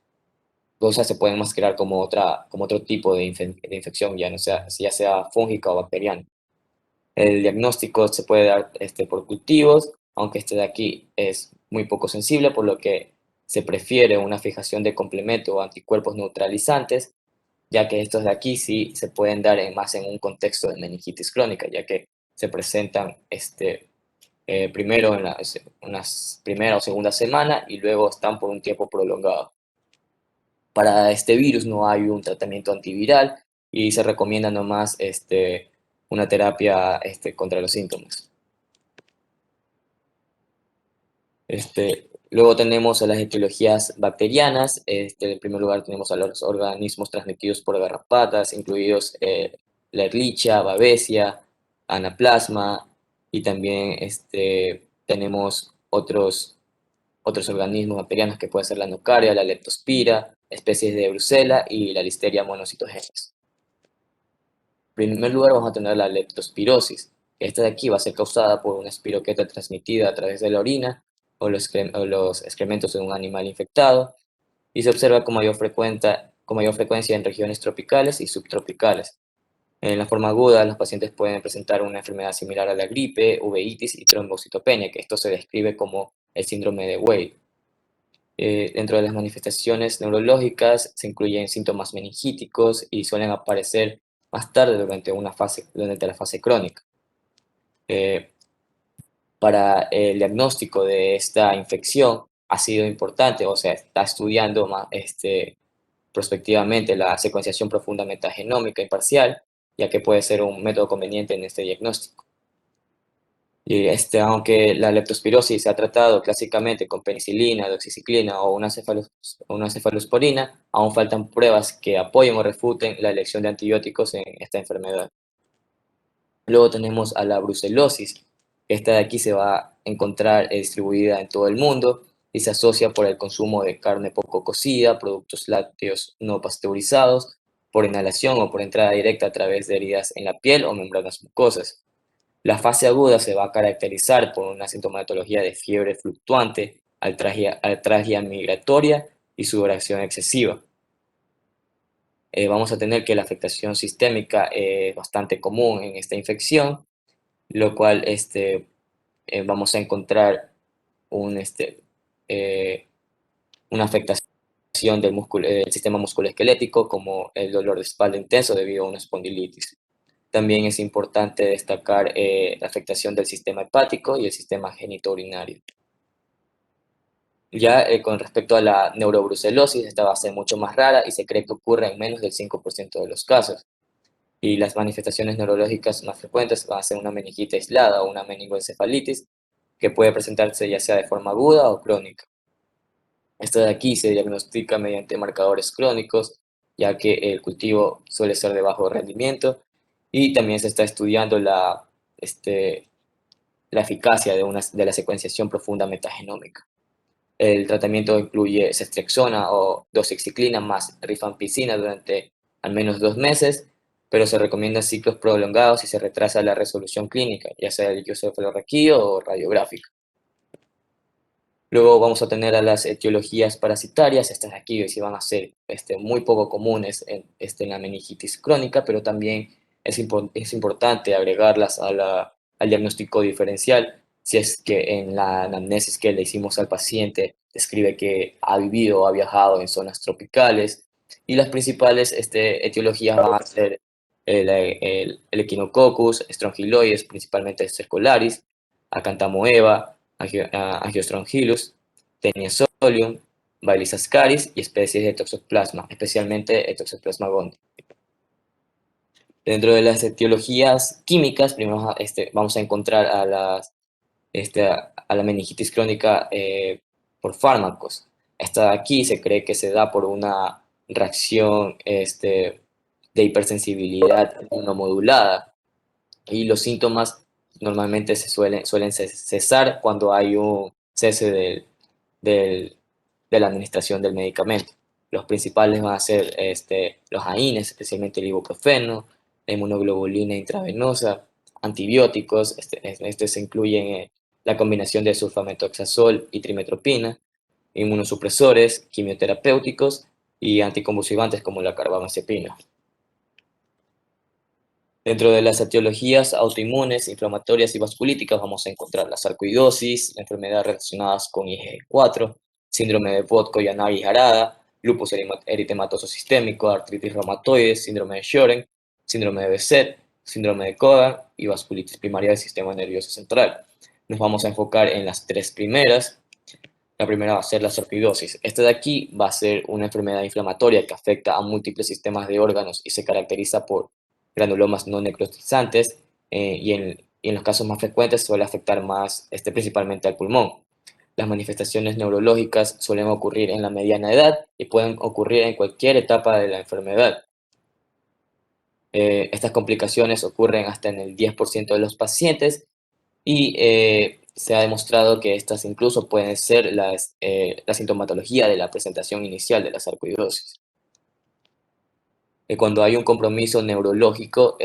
Speaker 2: cosas se pueden mascarar como otro tipo de infección, ya sea fúngica o bacteriana. El diagnóstico se puede dar por cultivos, aunque este de aquí es muy poco sensible, por lo que se prefiere una fijación de complemento o anticuerpos neutralizantes, ya que estos de aquí sí se pueden dar más en un contexto de meningitis crónica, ya que se presentan primero en una primera o segunda semana y luego están por un tiempo prolongado. Para este virus no hay un tratamiento antiviral y se recomienda nomás una terapia contra los síntomas. Luego tenemos a las etiologías bacterianas. En primer lugar tenemos a los organismos transmitidos por garrapatas, incluidos la Ehrlichia, Babesia, Anaplasma, y también tenemos otros organismos bacterianos que pueden ser la Nocaria, la Leptospira, especies de Brucella y la Listeria monocytogenes. primer lugar vamos a tener la leptospirosis. Esta de aquí va a ser causada por una espiroqueta transmitida a través de la orina o los excrementos de un animal infectado y se observa con mayor frecuencia en regiones tropicales y subtropicales. En la forma aguda, los pacientes pueden presentar una enfermedad similar a la gripe, uveitis y trombocitopenia, que esto se describe como el síndrome de Weil. Dentro de las manifestaciones neurológicas se incluyen síntomas meningíticos y suelen aparecer más tarde durante la fase crónica. Eh, para el diagnóstico de esta infección ha sido importante, o sea, está estudiando prospectivamente la secuenciación profunda metagenómica y parcial, ya que puede ser un método conveniente en este diagnóstico. Y aunque la leptospirosis se ha tratado clásicamente con penicilina, doxiciclina o una cefalosporina, aún faltan pruebas que apoyen o refuten la elección de antibióticos en esta enfermedad. Luego tenemos a la brucelosis. Esta de aquí se va a encontrar distribuida en todo el mundo y se asocia por el consumo de carne poco cocida, productos lácteos no pasteurizados, por inhalación o por entrada directa a través de heridas en la piel o membranas mucosas. La fase aguda se va a caracterizar por una sintomatología de fiebre fluctuante, altragia migratoria y sudoración excesiva. Vamos a tener que la afectación sistémica es bastante común en esta infección, lo cual vamos a encontrar un, eh, una afectación del sistema musculoesquelético como el dolor de espalda intenso debido a una espondilitis. También es importante destacar la afectación del sistema hepático y el sistema genitourinario. Ya con respecto a la neurobrucelosis, esta va a ser mucho más rara y se cree que ocurre en menos del 5% de los casos. Y las manifestaciones neurológicas más frecuentes van a ser una meningitis aislada o una meningoencefalitis, que puede presentarse ya sea de forma aguda o crónica. Esta de aquí se diagnostica mediante marcadores crónicos, ya que el cultivo suele ser de bajo rendimiento, y también se está estudiando la eficacia de la secuenciación profunda metagenómica. El tratamiento incluye ceftriaxona o doxiciclina más rifampicina durante al menos 2 meses, pero se recomiendan ciclos prolongados si se retrasa la resolución clínica, ya sea el electrocefalorraquídeo o radiográfica. Luego vamos a tener a las etiologías parasitarias. Estas de aquí sí van a ser muy poco comunes en la meningitis crónica, pero también es importante agregarlas al diagnóstico diferencial si es que en la anamnesis que le hicimos al paciente describe que ha vivido o ha viajado en zonas tropicales. Y las principales etiologías van a ser el Echinococcus, Strongyloides, principalmente Stercolaris, Acanthamoeba, Angiostronghilus, Taenia solium, Baileys ascaris y especies de Toxoplasma, especialmente Toxoplasma gondii. Dentro de las etiologías químicas, primero vamos a encontrar a la meningitis crónica por fármacos. Esta de aquí se cree que se da por una reacción de hipersensibilidad inmunomodulada y los síntomas normalmente suelen cesar cuando hay un cese del- de la administración del medicamento. Los principales van a ser los AINES, especialmente el ibuprofeno, la inmunoglobulina intravenosa, antibióticos, se incluyen la combinación de sulfamethoxazol y trimetropina, inmunosupresores, quimioterapéuticos y anticonvulsivantes como la carbamazepina. Dentro de las etiologías autoinmunes, inflamatorias y vasculíticas vamos a encontrar la sarcoidosis, enfermedades relacionadas con IgG4, síndrome de Vodko-Yanagi-Harada, lupus eritematoso sistémico, artritis reumatoide, síndrome de Sjögren, síndrome de Behçet, síndrome de Kogan y vasculitis primaria del sistema nervioso central. Nos vamos a enfocar en las tres primeras. La primera va a ser la sarcoidosis. Esta de aquí va a ser una enfermedad inflamatoria que afecta a múltiples sistemas de órganos y se caracteriza por granulomas no necrotizantes y en los casos más frecuentes suele afectar más principalmente al pulmón. Las manifestaciones neurológicas suelen ocurrir en la mediana edad y pueden ocurrir en cualquier etapa de la enfermedad. Estas complicaciones ocurren hasta en el 10% de los pacientes y se ha demostrado que estas incluso pueden ser la sintomatología de la presentación inicial de la sarcoidosis. Cuando hay un compromiso neurológico,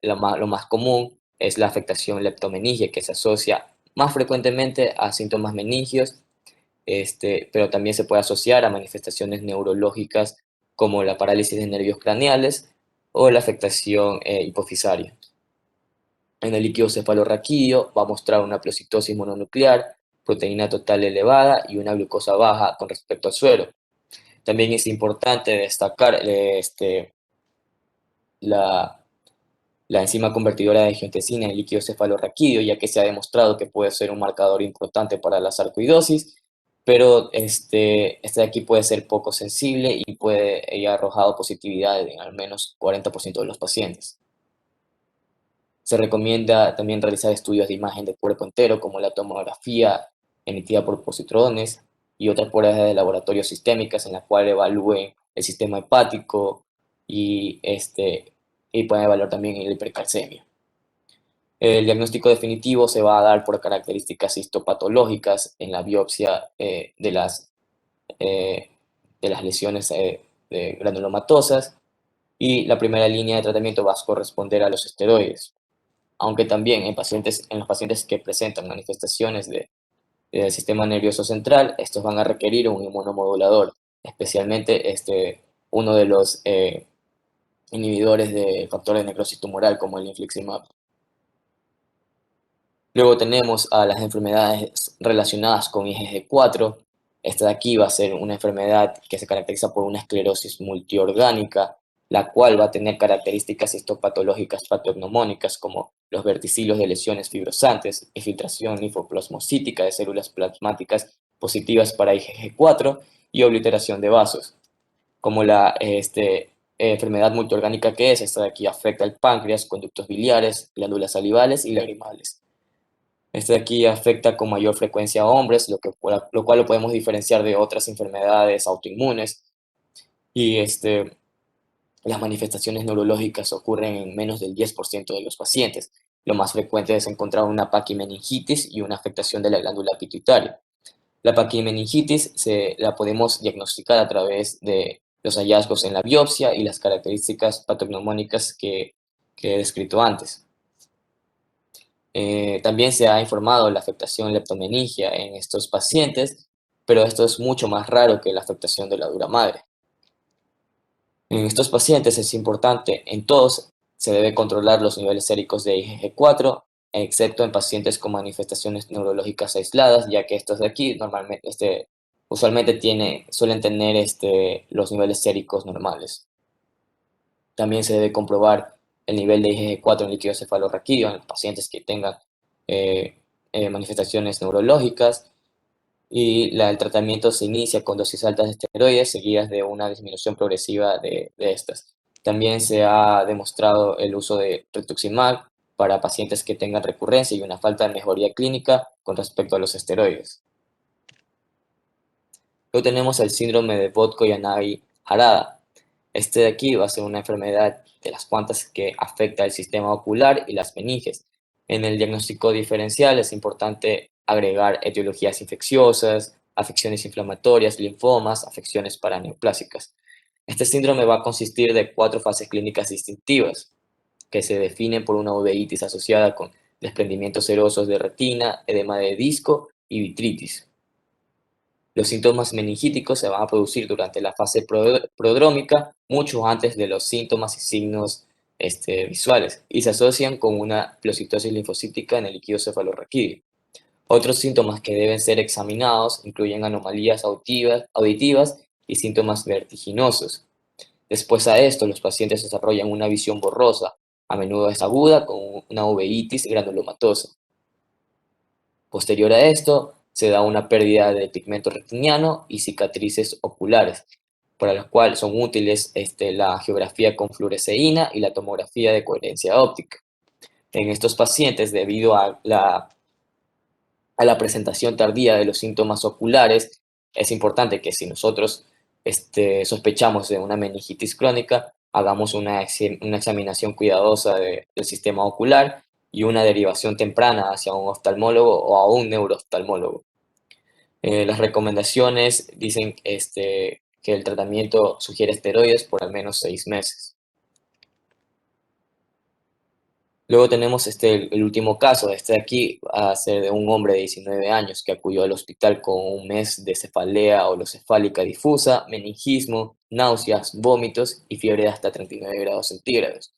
Speaker 2: lo más común es la afectación leptomeningia, que se asocia más frecuentemente a síntomas meningios, pero también se puede asociar a manifestaciones neurológicas como la parálisis de nervios craneales o la afectación hipofisaria. En el líquido cefalorraquídeo va a mostrar una pleocitosis mononuclear, proteína total elevada y una glucosa baja con respecto al suero. También es importante destacar la, la enzima convertidora de angiotensina en el líquido cefalorraquídeo, ya que se ha demostrado que puede ser un marcador importante para la sarcoidosis, pero este de aquí puede ser poco sensible y puede haber arrojado positividad en al menos 40% de los pacientes. Se recomienda también realizar estudios de imagen de cuerpo entero, como la tomografía emitida por positrones y otras pruebas de laboratorio sistémicas en las cuales evalúen el sistema hepático y, y pueden evaluar también el hipercalcemia. El diagnóstico definitivo se va a dar por características histopatológicas en la biopsia eh, de las lesiones granulomatosas, y la primera línea de tratamiento va a corresponder a los esteroides, aunque también en los pacientes que presentan manifestaciones del sistema nervioso central, estos van a requerir un inmunomodulador, especialmente uno de los inhibidores de factores de necrosis tumoral como el infliximab. Luego tenemos a las enfermedades relacionadas con IgG4. Esta de aquí va a ser una enfermedad que se caracteriza por una esclerosis multiorgánica, la cual va a tener características histopatológicas patognomónicas como los verticilos de lesiones fibrosantes, infiltración linfoplasmocítica de células plasmáticas positivas para IgG4 y obliteración de vasos. Como la enfermedad multiorgánica que es, esta de aquí afecta el páncreas, conductos biliares, glándulas salivales y lagrimales. Este de aquí afecta con mayor frecuencia a hombres, lo cual lo podemos diferenciar de otras enfermedades autoinmunes. Y las manifestaciones neurológicas ocurren en menos del 10% de los pacientes. Lo más frecuente es encontrar una paquimeningitis y una afectación de la glándula pituitaria. La paquimeningitis la podemos diagnosticar a través de los hallazgos en la biopsia y las características patognomónicas que he descrito antes. También se ha informado de la afectación leptomeningia en estos pacientes, pero esto es mucho más raro que la afectación de la dura madre. En estos pacientes es importante, en todos se debe controlar los niveles séricos de IgG4, excepto en pacientes con manifestaciones neurológicas aisladas, ya que estos de aquí usualmente suelen tener los niveles séricos normales. También se debe comprobar el nivel de IgG4 en líquido cefalorraquídeo en los pacientes que tengan eh, manifestaciones neurológicas, y el tratamiento se inicia con dosis altas de esteroides seguidas de una disminución progresiva de estas. También se ha demostrado el uso de rituximab para pacientes que tengan recurrencia y una falta de mejoría clínica con respecto a los esteroides. Luego tenemos el síndrome de Vodko-Yanagi-Harada. Este de aquí va a ser una enfermedad de las cuantas que afecta el sistema ocular y las meninges. En el diagnóstico diferencial es importante agregar etiologías infecciosas, afecciones inflamatorias, linfomas, afecciones paraneoplásicas. Este síndrome va a consistir de 4 fases clínicas distintivas, que se definen por una uveitis asociada con desprendimientos serosos de retina, edema de disco y vitritis. Los síntomas meningíticos se van a producir durante la fase prodrómica, mucho antes de los síntomas y signos visuales, y se asocian con una pleocitosis linfocítica en el líquido cefalorraquídeo. Otros síntomas que deben ser examinados incluyen anomalías auditivas y síntomas vertiginosos. Después a esto, los pacientes desarrollan una visión borrosa, a menudo es aguda, con una uveitis granulomatosa. Posterior a esto, se da una pérdida de pigmento retiniano y cicatrices oculares, para las cuales son útiles la angiografía con fluoresceína y la tomografía de coherencia óptica. En estos pacientes, debido a la presentación tardía de los síntomas oculares, es importante que si nosotros sospechamos de una meningitis crónica, hagamos una examinación cuidadosa del sistema ocular y una derivación temprana hacia un oftalmólogo o a un neurooftalmólogo. Las recomendaciones dicen que el tratamiento sugiere esteroides por al menos 6 meses. Luego tenemos el último caso, este de aquí va a ser de un hombre de 19 años que acudió al hospital con un mes de cefalea holocefálica difusa, meningismo, náuseas, vómitos y fiebre de hasta 39 grados centígrados.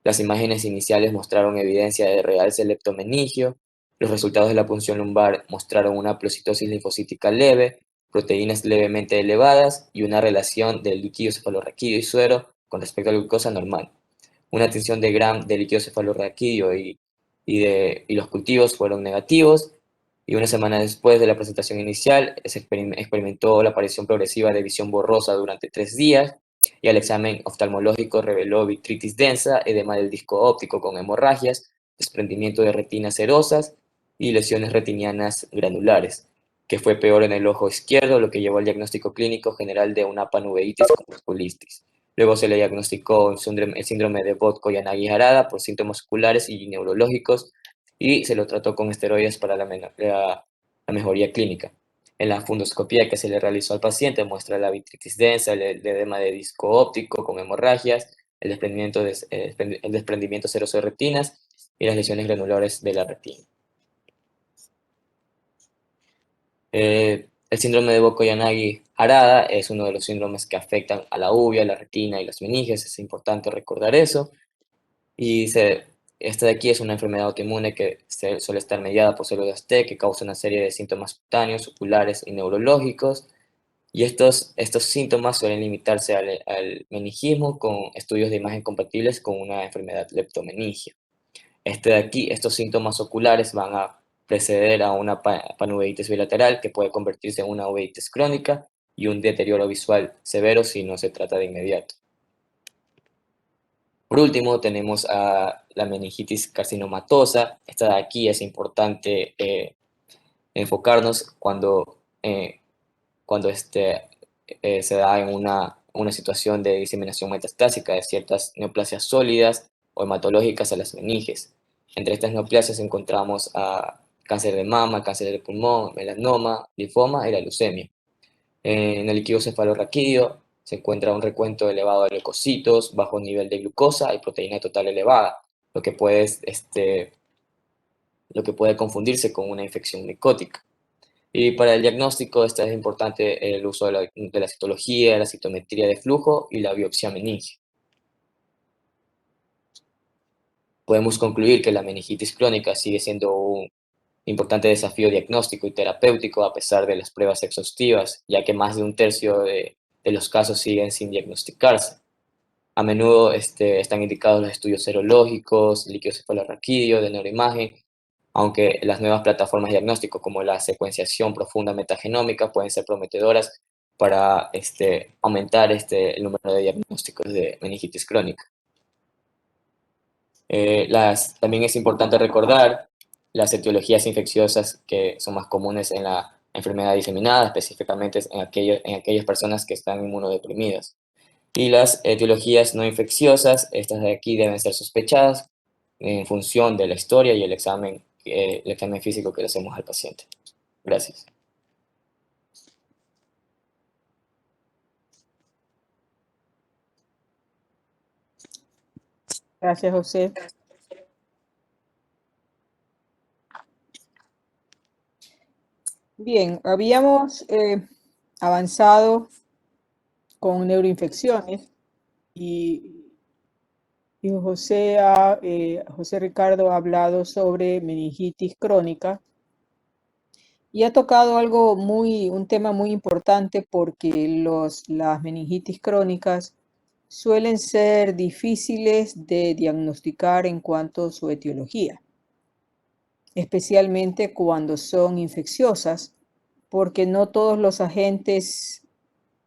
Speaker 2: Las imágenes iniciales mostraron evidencia de realce leptomeningio. Los resultados de la punción lumbar mostraron una pleocitosis linfocítica leve, proteínas levemente elevadas y una relación del líquido cefalorraquídeo y suero con respecto a la glucosa normal. Una tinción de Gram de líquido cefalorraquídeo y los cultivos fueron negativos, y una semana después de la presentación inicial se experimentó la aparición progresiva de visión borrosa durante 3 días, y el examen oftalmológico reveló vitritis densa, edema del disco óptico con hemorragias, desprendimiento de retinas serosas y lesiones retinianas granulares, que fue peor en el ojo izquierdo, lo que llevó al diagnóstico clínico general de una panuveitis con vasculitis. Luego se le diagnosticó el síndrome de Vodko-Yanagi-Harada por síntomas oculares y neurológicos, y se lo trató con esteroides para la mejoría clínica. En la fundoscopía que se le realizó al paciente muestra la vitritis densa, el edema de disco óptico con hemorragias, el desprendimiento seroso de retinas y las lesiones granulares de la retina. El síndrome de Vodko-Yanagi-Harada es uno de los síndromes que afectan a la uvea, la retina y las meninges, es importante recordar eso. Y esta de aquí es una enfermedad autoinmune que suele estar mediada por células T, que causa una serie de síntomas cutáneos, oculares y neurológicos. Y estos síntomas suelen limitarse al meningismo con estudios de imagen compatibles con una enfermedad leptomeningia. De aquí, estos síntomas oculares van a preceder a una panuveitis bilateral que puede convertirse en una uveitis crónica y un deterioro visual severo si no se trata de inmediato. Por último, tenemos a la meningitis carcinomatosa. Esta de aquí es importante enfocarnos cuando se da en una situación de diseminación metastásica de ciertas neoplasias sólidas o hematológicas a las meninges. Entre estas neoplasias encontramos a cáncer de mama, cáncer de pulmón, melanoma, linfoma y la leucemia. En el líquido cefalorraquídeo se encuentra un recuento elevado de leucocitos, bajo nivel de glucosa y proteína total elevada, lo que puede confundirse con una infección micótica. Y para el diagnóstico es importante el uso de la citología, la citometría de flujo y la biopsia meninge. Podemos concluir que la meningitis crónica sigue siendo un importante desafío diagnóstico y terapéutico a pesar de las pruebas exhaustivas, ya que más de un tercio de los casos siguen sin diagnosticarse. A menudo están indicados los estudios serológicos, líquido cefalorraquídeo, de neuroimagen, aunque las nuevas plataformas de diagnóstico como la secuenciación profunda metagenómica pueden ser prometedoras para aumentar el número de diagnósticos de meningitis crónica. También es importante recordar las etiologías infecciosas que son más comunes en la enfermedad diseminada, específicamente en aquellas personas que están inmunodeprimidas. Y las etiologías no infecciosas, estas de aquí deben ser sospechadas en función de la historia y el examen físico que le hacemos al paciente. Gracias.
Speaker 1: Gracias, José. Bien, habíamos avanzado con neuroinfecciones y, y José Ricardo ha hablado sobre meningitis crónica y ha tocado un tema muy importante porque las meningitis crónicas suelen ser difíciles de diagnosticar en cuanto a su etiología, especialmente cuando son infecciosas, porque no todos los agentes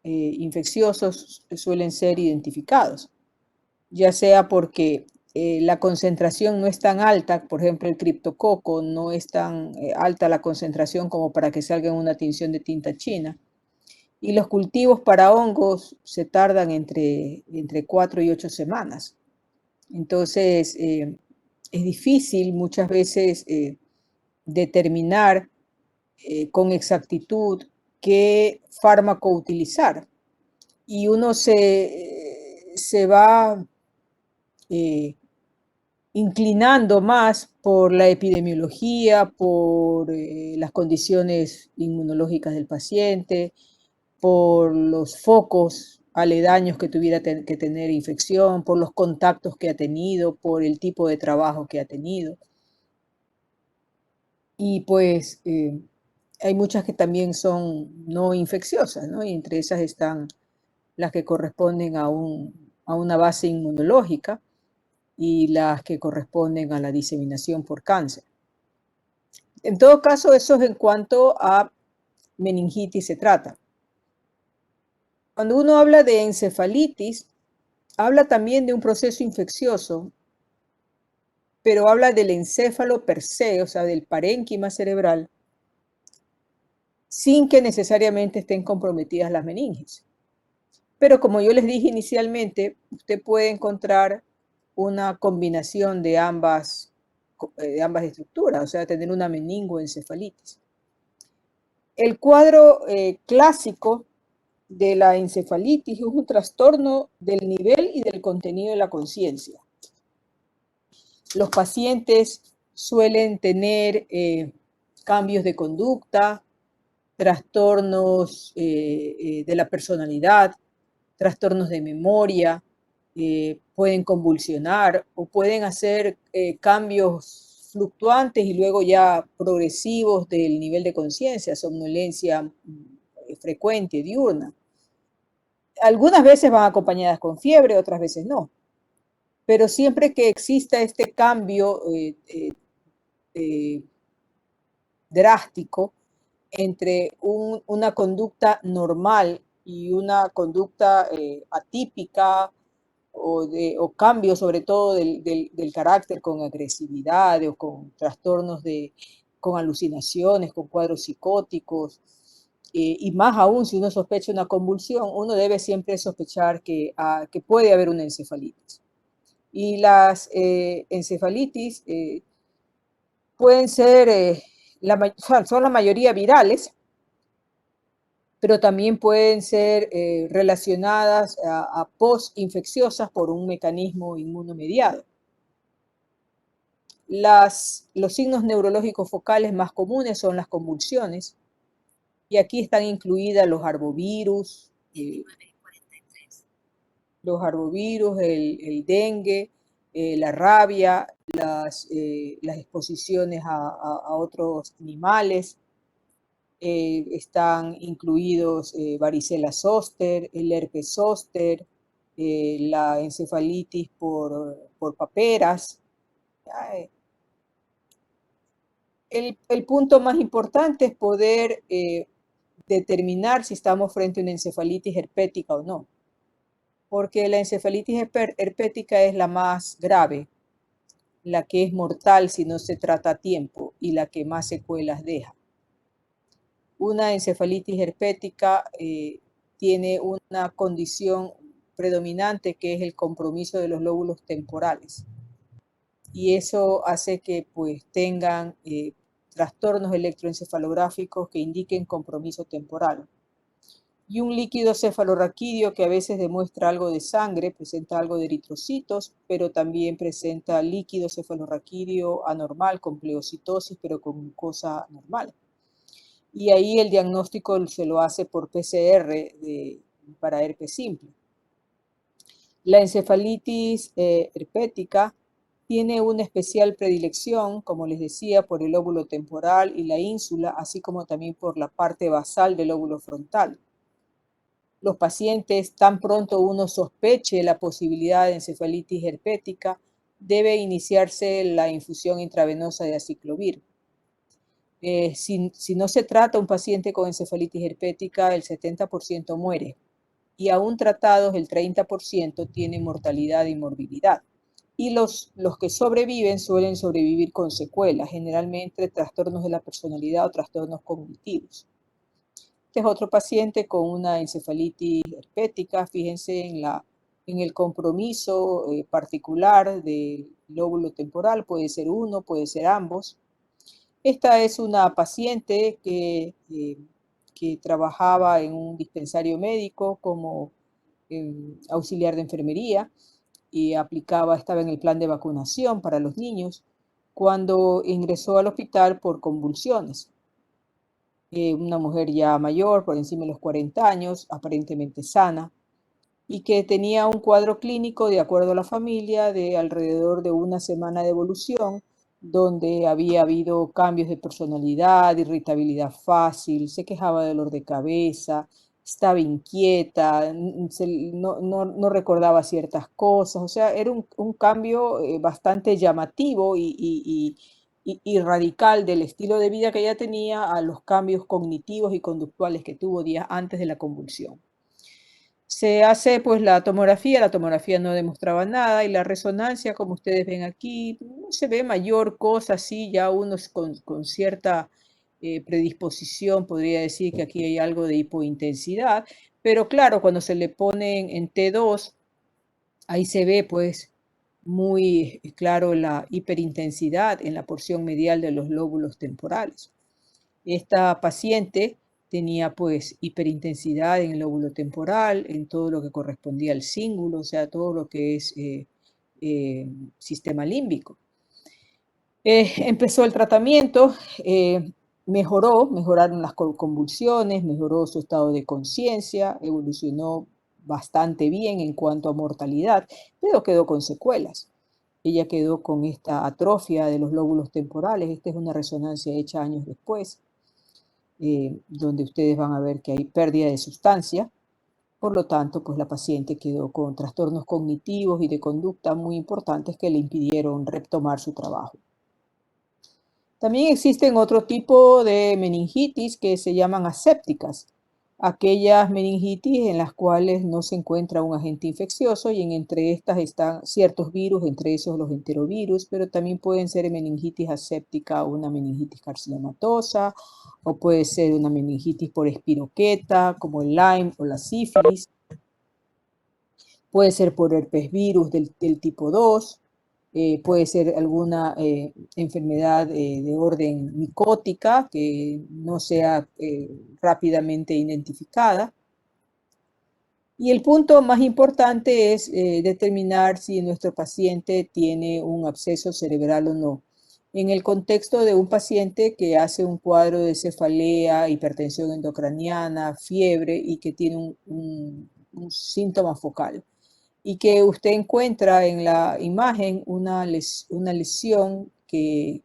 Speaker 1: infecciosos suelen ser identificados, ya sea porque la concentración no es tan alta, por ejemplo, el criptococo no es tan alta la concentración como para que salga en una tinción de tinta china. Y los cultivos para hongos se tardan entre 4 y 8 semanas. Entonces, es difícil muchas veces determinar con exactitud qué fármaco utilizar. Y uno se va inclinando más por la epidemiología, por las condiciones inmunológicas del paciente, por los focos aledaños que tuviera que tener infección, por los contactos que ha tenido, por el tipo de trabajo que ha tenido. Y pues hay muchas que también son no infecciosas, ¿no? Y entre esas están las que corresponden a una base inmunológica y las que corresponden a la diseminación por cáncer. En todo caso, eso es en cuanto a meningitis se trata. Cuando uno habla de encefalitis, habla también de un proceso infeccioso, pero habla del encéfalo per se, o sea, del parénquima cerebral, sin que necesariamente estén comprometidas las meninges. Pero como yo les dije inicialmente, usted puede encontrar una combinación de ambas estructuras, o sea, tener una meningoencefalitis. El cuadro clásico de la encefalitis es un trastorno del nivel y del contenido de la conciencia. Los pacientes suelen tener cambios de conducta, trastornos de la personalidad, trastornos de memoria, pueden convulsionar o pueden hacer cambios fluctuantes y luego ya progresivos del nivel de conciencia, somnolencia frecuente, diurna. Algunas veces van acompañadas con fiebre, otras veces no. Pero siempre que exista este cambio drástico entre una conducta normal y una conducta atípica o cambio sobre todo del carácter con agresividad o con trastornos con alucinaciones, con cuadros psicóticos, y más aún si uno sospecha una convulsión, uno debe siempre sospechar que puede haber una encefalitis. Y las encefalitis pueden ser, son la mayoría virales, pero también pueden ser relacionadas a post-infecciosas por un mecanismo inmunomediado. Los signos neurológicos focales más comunes son las convulsiones, y aquí están incluidas los arbovirus, el dengue, la rabia, las exposiciones a otros animales. Están incluidos varicela zoster, el herpes zóster, la encefalitis por paperas. El punto más importante es poder determinar si estamos frente a una encefalitis herpética o no, porque la encefalitis herpética es la más grave, la que es mortal si no se trata a tiempo y la que más secuelas deja. Una encefalitis herpética tiene una condición predominante que es el compromiso de los lóbulos temporales. Y eso hace que pues tengan trastornos electroencefalográficos que indiquen compromiso temporal. Y un líquido cefalorraquídeo que a veces demuestra algo de sangre, presenta algo de eritrocitos, pero también presenta líquido cefalorraquídeo anormal con pleocitosis, pero con glucosa normal. Y ahí el diagnóstico se lo hace por PCR para herpes simple. La encefalitis herpética tiene una especial predilección, como les decía, por el lóbulo temporal y la ínsula, así como también por la parte basal del lóbulo frontal. Los pacientes, tan pronto uno sospeche la posibilidad de encefalitis herpética, debe iniciarse la infusión intravenosa de aciclovir. Si no se trata un paciente con encefalitis herpética, el 70% muere y aún tratados el 30% tienen mortalidad y morbilidad. Y los que sobreviven suelen sobrevivir con secuelas, generalmente trastornos de la personalidad o trastornos cognitivos. Este es otro paciente con una encefalitis herpética, fíjense en el compromiso particular del lóbulo temporal, puede ser uno, puede ser ambos. Esta es una paciente que trabajaba en un dispensario médico como auxiliar de enfermería y estaba en el plan de vacunación para los niños, cuando ingresó al hospital por convulsiones. Una mujer ya mayor, por encima de los 40 años, aparentemente sana, y que tenía un cuadro clínico, de acuerdo a la familia, de alrededor de una semana de evolución, donde había habido cambios de personalidad, irritabilidad fácil, se quejaba de dolor de cabeza, estaba inquieta, no recordaba ciertas cosas, o sea, era un cambio bastante llamativo y radical del estilo de vida que ella tenía a los cambios cognitivos y conductuales que tuvo días antes de la convulsión. Se hace pues la tomografía no demostraba nada y la resonancia, como ustedes ven aquí, no se ve mayor cosa, así ya unos con cierta predisposición podría decir que aquí hay algo de hipointensidad, pero claro, cuando se le ponen en T2, ahí se ve pues muy claro la hiperintensidad en la porción medial de los lóbulos temporales. Esta paciente tenía pues hiperintensidad en el lóbulo temporal, en todo lo que correspondía al cíngulo, o sea, todo lo que es sistema límbico. Empezó el tratamiento, mejoraron las convulsiones, mejoró su estado de conciencia, evolucionó bastante bien en cuanto a mortalidad, pero quedó con secuelas. Ella quedó con esta atrofia de los lóbulos temporales. Esta es una resonancia hecha años después, donde ustedes van a ver que hay pérdida de sustancia. Por lo tanto, pues la paciente quedó con trastornos cognitivos y de conducta muy importantes que le impidieron retomar su trabajo. También existen otro tipo de meningitis que se llaman asépticas, aquellas meningitis en las cuales no se encuentra un agente infeccioso y entre estas están ciertos virus, entre esos los enterovirus, pero también pueden ser meningitis aséptica o una meningitis carcinomatosa, o puede ser una meningitis por espiroqueta, como el Lyme o la sífilis. Puede ser por herpes virus del tipo 2, puede ser alguna enfermedad de orden micótica que no sea rápidamente identificada. Y el punto más importante es determinar si nuestro paciente tiene un absceso cerebral o no. En el contexto de un paciente que hace un cuadro de cefalea, hipertensión endocraniana, fiebre y que tiene un síntoma focal, y que usted encuentra en la imagen una lesión que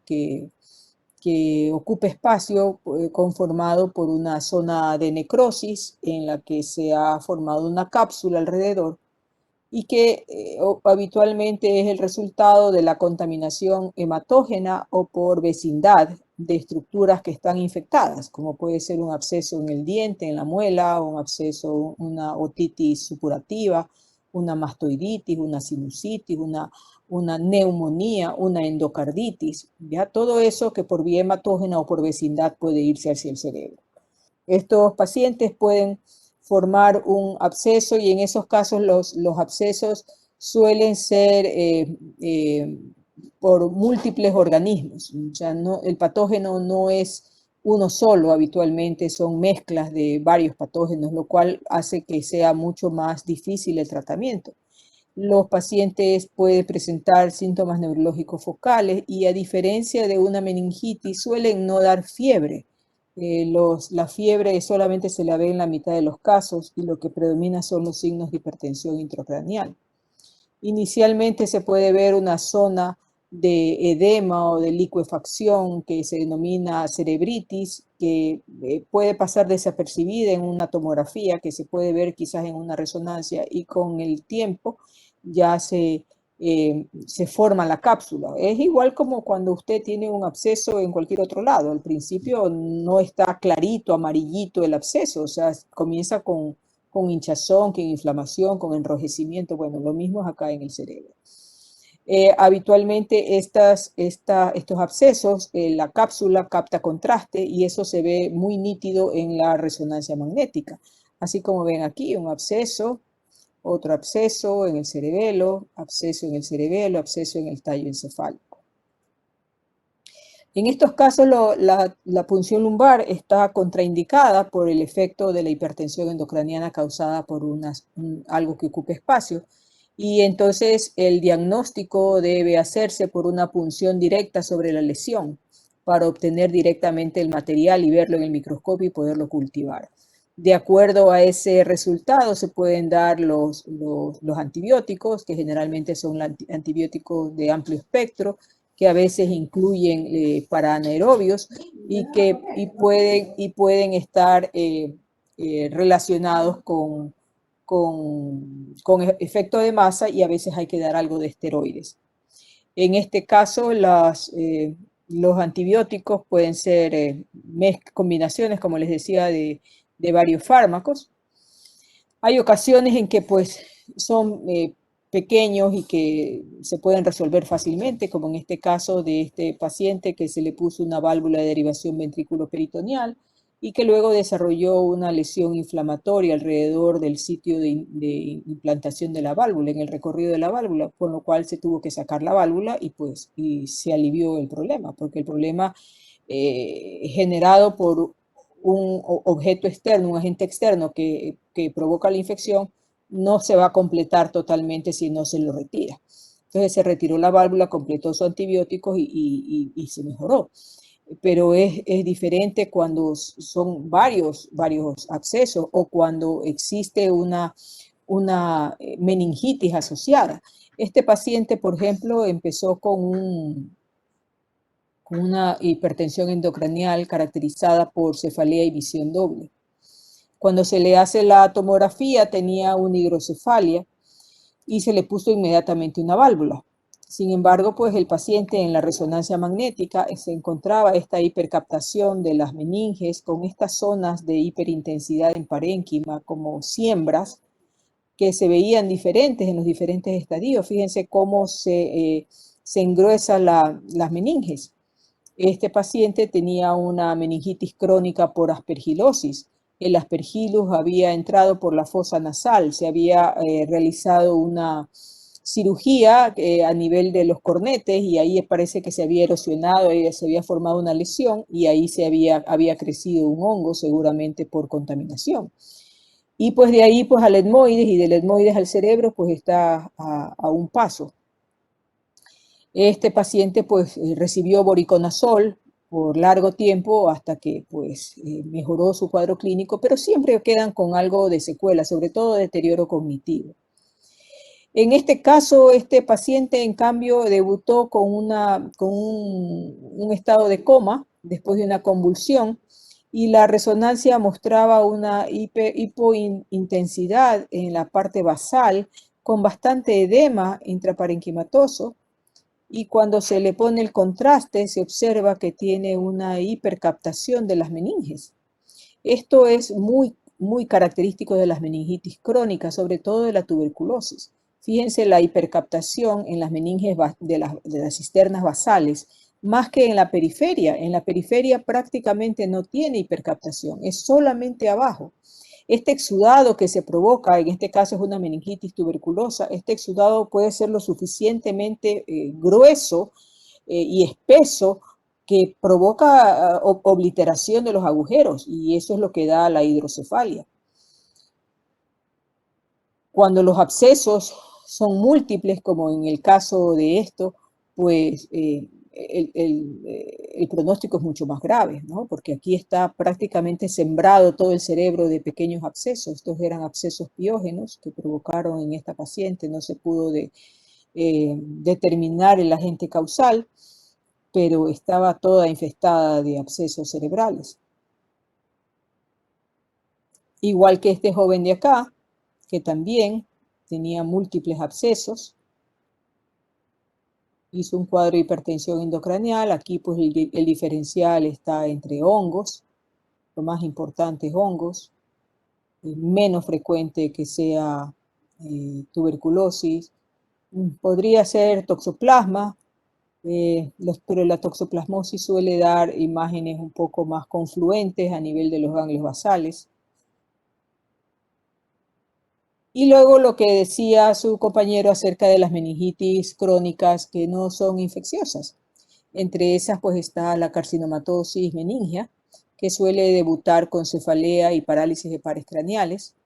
Speaker 1: ocupa espacio conformado por una zona de necrosis en la que se ha formado una cápsula alrededor y que habitualmente es el resultado de la contaminación hematógena o por vecindad de estructuras que están infectadas, como puede ser un absceso en el diente, en la muela, un absceso, una otitis supurativa, una mastoiditis, una sinusitis, una neumonía, una endocarditis, ya todo eso que por vía hematógena o por vecindad puede irse hacia el cerebro. Estos pacientes pueden formar un absceso y en esos casos los abscesos suelen ser por múltiples organismos. O sea, el patógeno no es uno solo, habitualmente son mezclas de varios patógenos, lo cual hace que sea mucho más difícil el tratamiento. Los pacientes pueden presentar síntomas neurológicos focales y a diferencia de una meningitis suelen no dar fiebre. La fiebre solamente se la ve en la mitad de los casos y lo que predomina son los signos de hipertensión intracraneal. Inicialmente se puede ver una zona de edema o de licuefacción que se denomina cerebritis, que puede pasar desapercibida en una tomografía, que se puede ver quizás en una resonancia y con el tiempo ya se forma la cápsula. Es igual como cuando usted tiene un absceso en cualquier otro lado. Al principio no está clarito, amarillito el absceso, o sea, comienza con hinchazón, con inflamación, con enrojecimiento. Bueno, lo mismo es acá en el cerebro. Habitualmente estos abscesos, la cápsula capta contraste y eso se ve muy nítido en la resonancia magnética. Así como ven aquí, un absceso, otro absceso en el cerebelo, absceso en el cerebelo, absceso en el tallo encefálico. En estos casos la punción lumbar está contraindicada por el efecto de la hipertensión endocraniana causada por algo que ocupe espacio Y entonces el diagnóstico debe hacerse por una punción directa sobre la lesión para obtener directamente el material y verlo en el microscopio y poderlo cultivar. De acuerdo a ese resultado se pueden dar los antibióticos, que generalmente son antibióticos de amplio espectro, que a veces incluyen para anaerobios y pueden estar relacionados con efecto de masa, y a veces hay que dar algo de esteroides. En este caso, los antibióticos pueden ser combinaciones, como les decía, de varios fármacos. Hay ocasiones en que pues son pequeños y que se pueden resolver fácilmente, como en este caso de este paciente que se le puso una válvula de derivación ventrículo-peritoneal y que luego desarrolló una lesión inflamatoria alrededor del sitio de implantación de la válvula, en el recorrido de la válvula, con lo cual se tuvo que sacar la válvula y se alivió el problema, porque el problema generado por un objeto externo, un agente externo que provoca la infección, no se va a completar totalmente si no se lo retira. Entonces se retiró la válvula, completó sus antibióticos y se mejoró. Pero es diferente cuando son varios abscesos o cuando existe una meningitis asociada. Este paciente, por ejemplo, empezó con una hipertensión endocranial caracterizada por cefalea y visión doble. Cuando se le hace la tomografía tenía una hidrocefalia y se le puso inmediatamente una válvula. Sin embargo, pues el paciente en la resonancia magnética se encontraba esta hipercaptación de las meninges con estas zonas de hiperintensidad en parénquima como siembras que se veían diferentes en los diferentes estadios. Fíjense cómo se engruesan las meninges. Este paciente tenía una meningitis crónica por aspergilosis. El aspergillus había entrado por la fosa nasal, se había realizado una cirugía a nivel de los cornetes y ahí parece que se había erosionado, se había formado una lesión y ahí había crecido un hongo, seguramente por contaminación. Y pues de ahí pues al etmoides y del etmoides al cerebro pues está a un paso. Este paciente pues recibió voriconazol por largo tiempo hasta que pues mejoró su cuadro clínico, pero siempre quedan con algo de secuela, sobre todo deterioro cognitivo. En este caso, este paciente en cambio debutó con un estado de coma después de una convulsión y la resonancia mostraba una hipointensidad en la parte basal con bastante edema intraparenquimatoso, y cuando se le pone el contraste se observa que tiene una hipercaptación de las meninges. Esto es muy característico de las meningitis crónicas, sobre todo de la tuberculosis. Fíjense la hipercaptación en las meninges de las cisternas basales, más que en la periferia. En la periferia prácticamente no tiene hipercaptación, es solamente abajo. Este exudado que se provoca, en este caso es una meningitis tuberculosa, este exudado puede ser lo suficientemente grueso y espeso que provoca obliteración de los agujeros, y eso es lo que da la hidrocefalia. Cuando los abscesos son múltiples, como en el caso de esto, pues el pronóstico es mucho más grave, ¿no? Porque aquí está prácticamente sembrado todo el cerebro de pequeños abscesos. Estos eran abscesos piógenos que provocaron en esta paciente. No se pudo determinar el agente causal, pero estaba toda infestada de abscesos cerebrales. Igual que este joven de acá, que también tenía múltiples abscesos, hizo un cuadro de hipertensión endocranial. Aquí pues el diferencial está entre hongos, lo más importante es hongos, menos frecuente que sea tuberculosis, podría ser toxoplasma, pero la toxoplasmosis suele dar imágenes un poco más confluentes a nivel de los ganglios basales. Y luego lo que decía su compañero acerca de las meningitis crónicas que no son infecciosas. Entre esas pues está la carcinomatosis meningia, que suele debutar con cefalea y parálisis de pares craneales.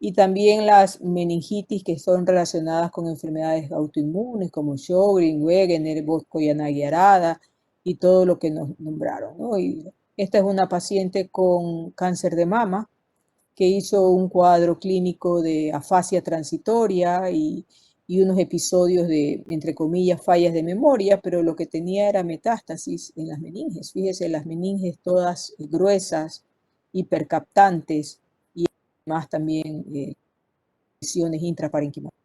Speaker 1: y también las meningitis que son relacionadas con enfermedades autoinmunes como Sjögren, Wegener, Bosco-Yanagi-Arada y todo lo que nos nombraron, ¿no? Y esta es una paciente con cáncer de mama que hizo un cuadro clínico de afasia transitoria y unos episodios de, entre comillas, fallas de memoria, pero lo que tenía era metástasis en las meninges. Fíjese, las meninges todas gruesas, hipercaptantes y además también lesiones intraparenquimales.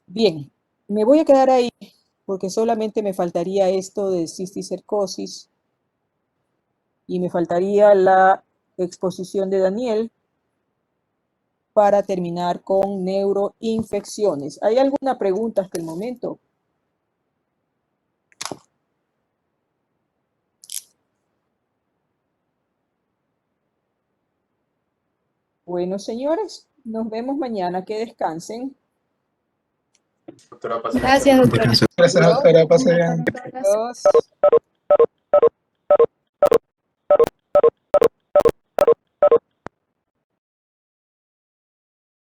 Speaker 1: Bien, me voy a quedar ahí porque solamente me faltaría esto de cisticercosis y me faltaría la exposición de Daniel para terminar con neuroinfecciones. ¿Hay alguna pregunta hasta el momento? Bueno, señores, nos vemos mañana. Que descansen.
Speaker 3: Gracias, doctora.
Speaker 4: Gracias, doctora. Pase bien.
Speaker 1: Adiós.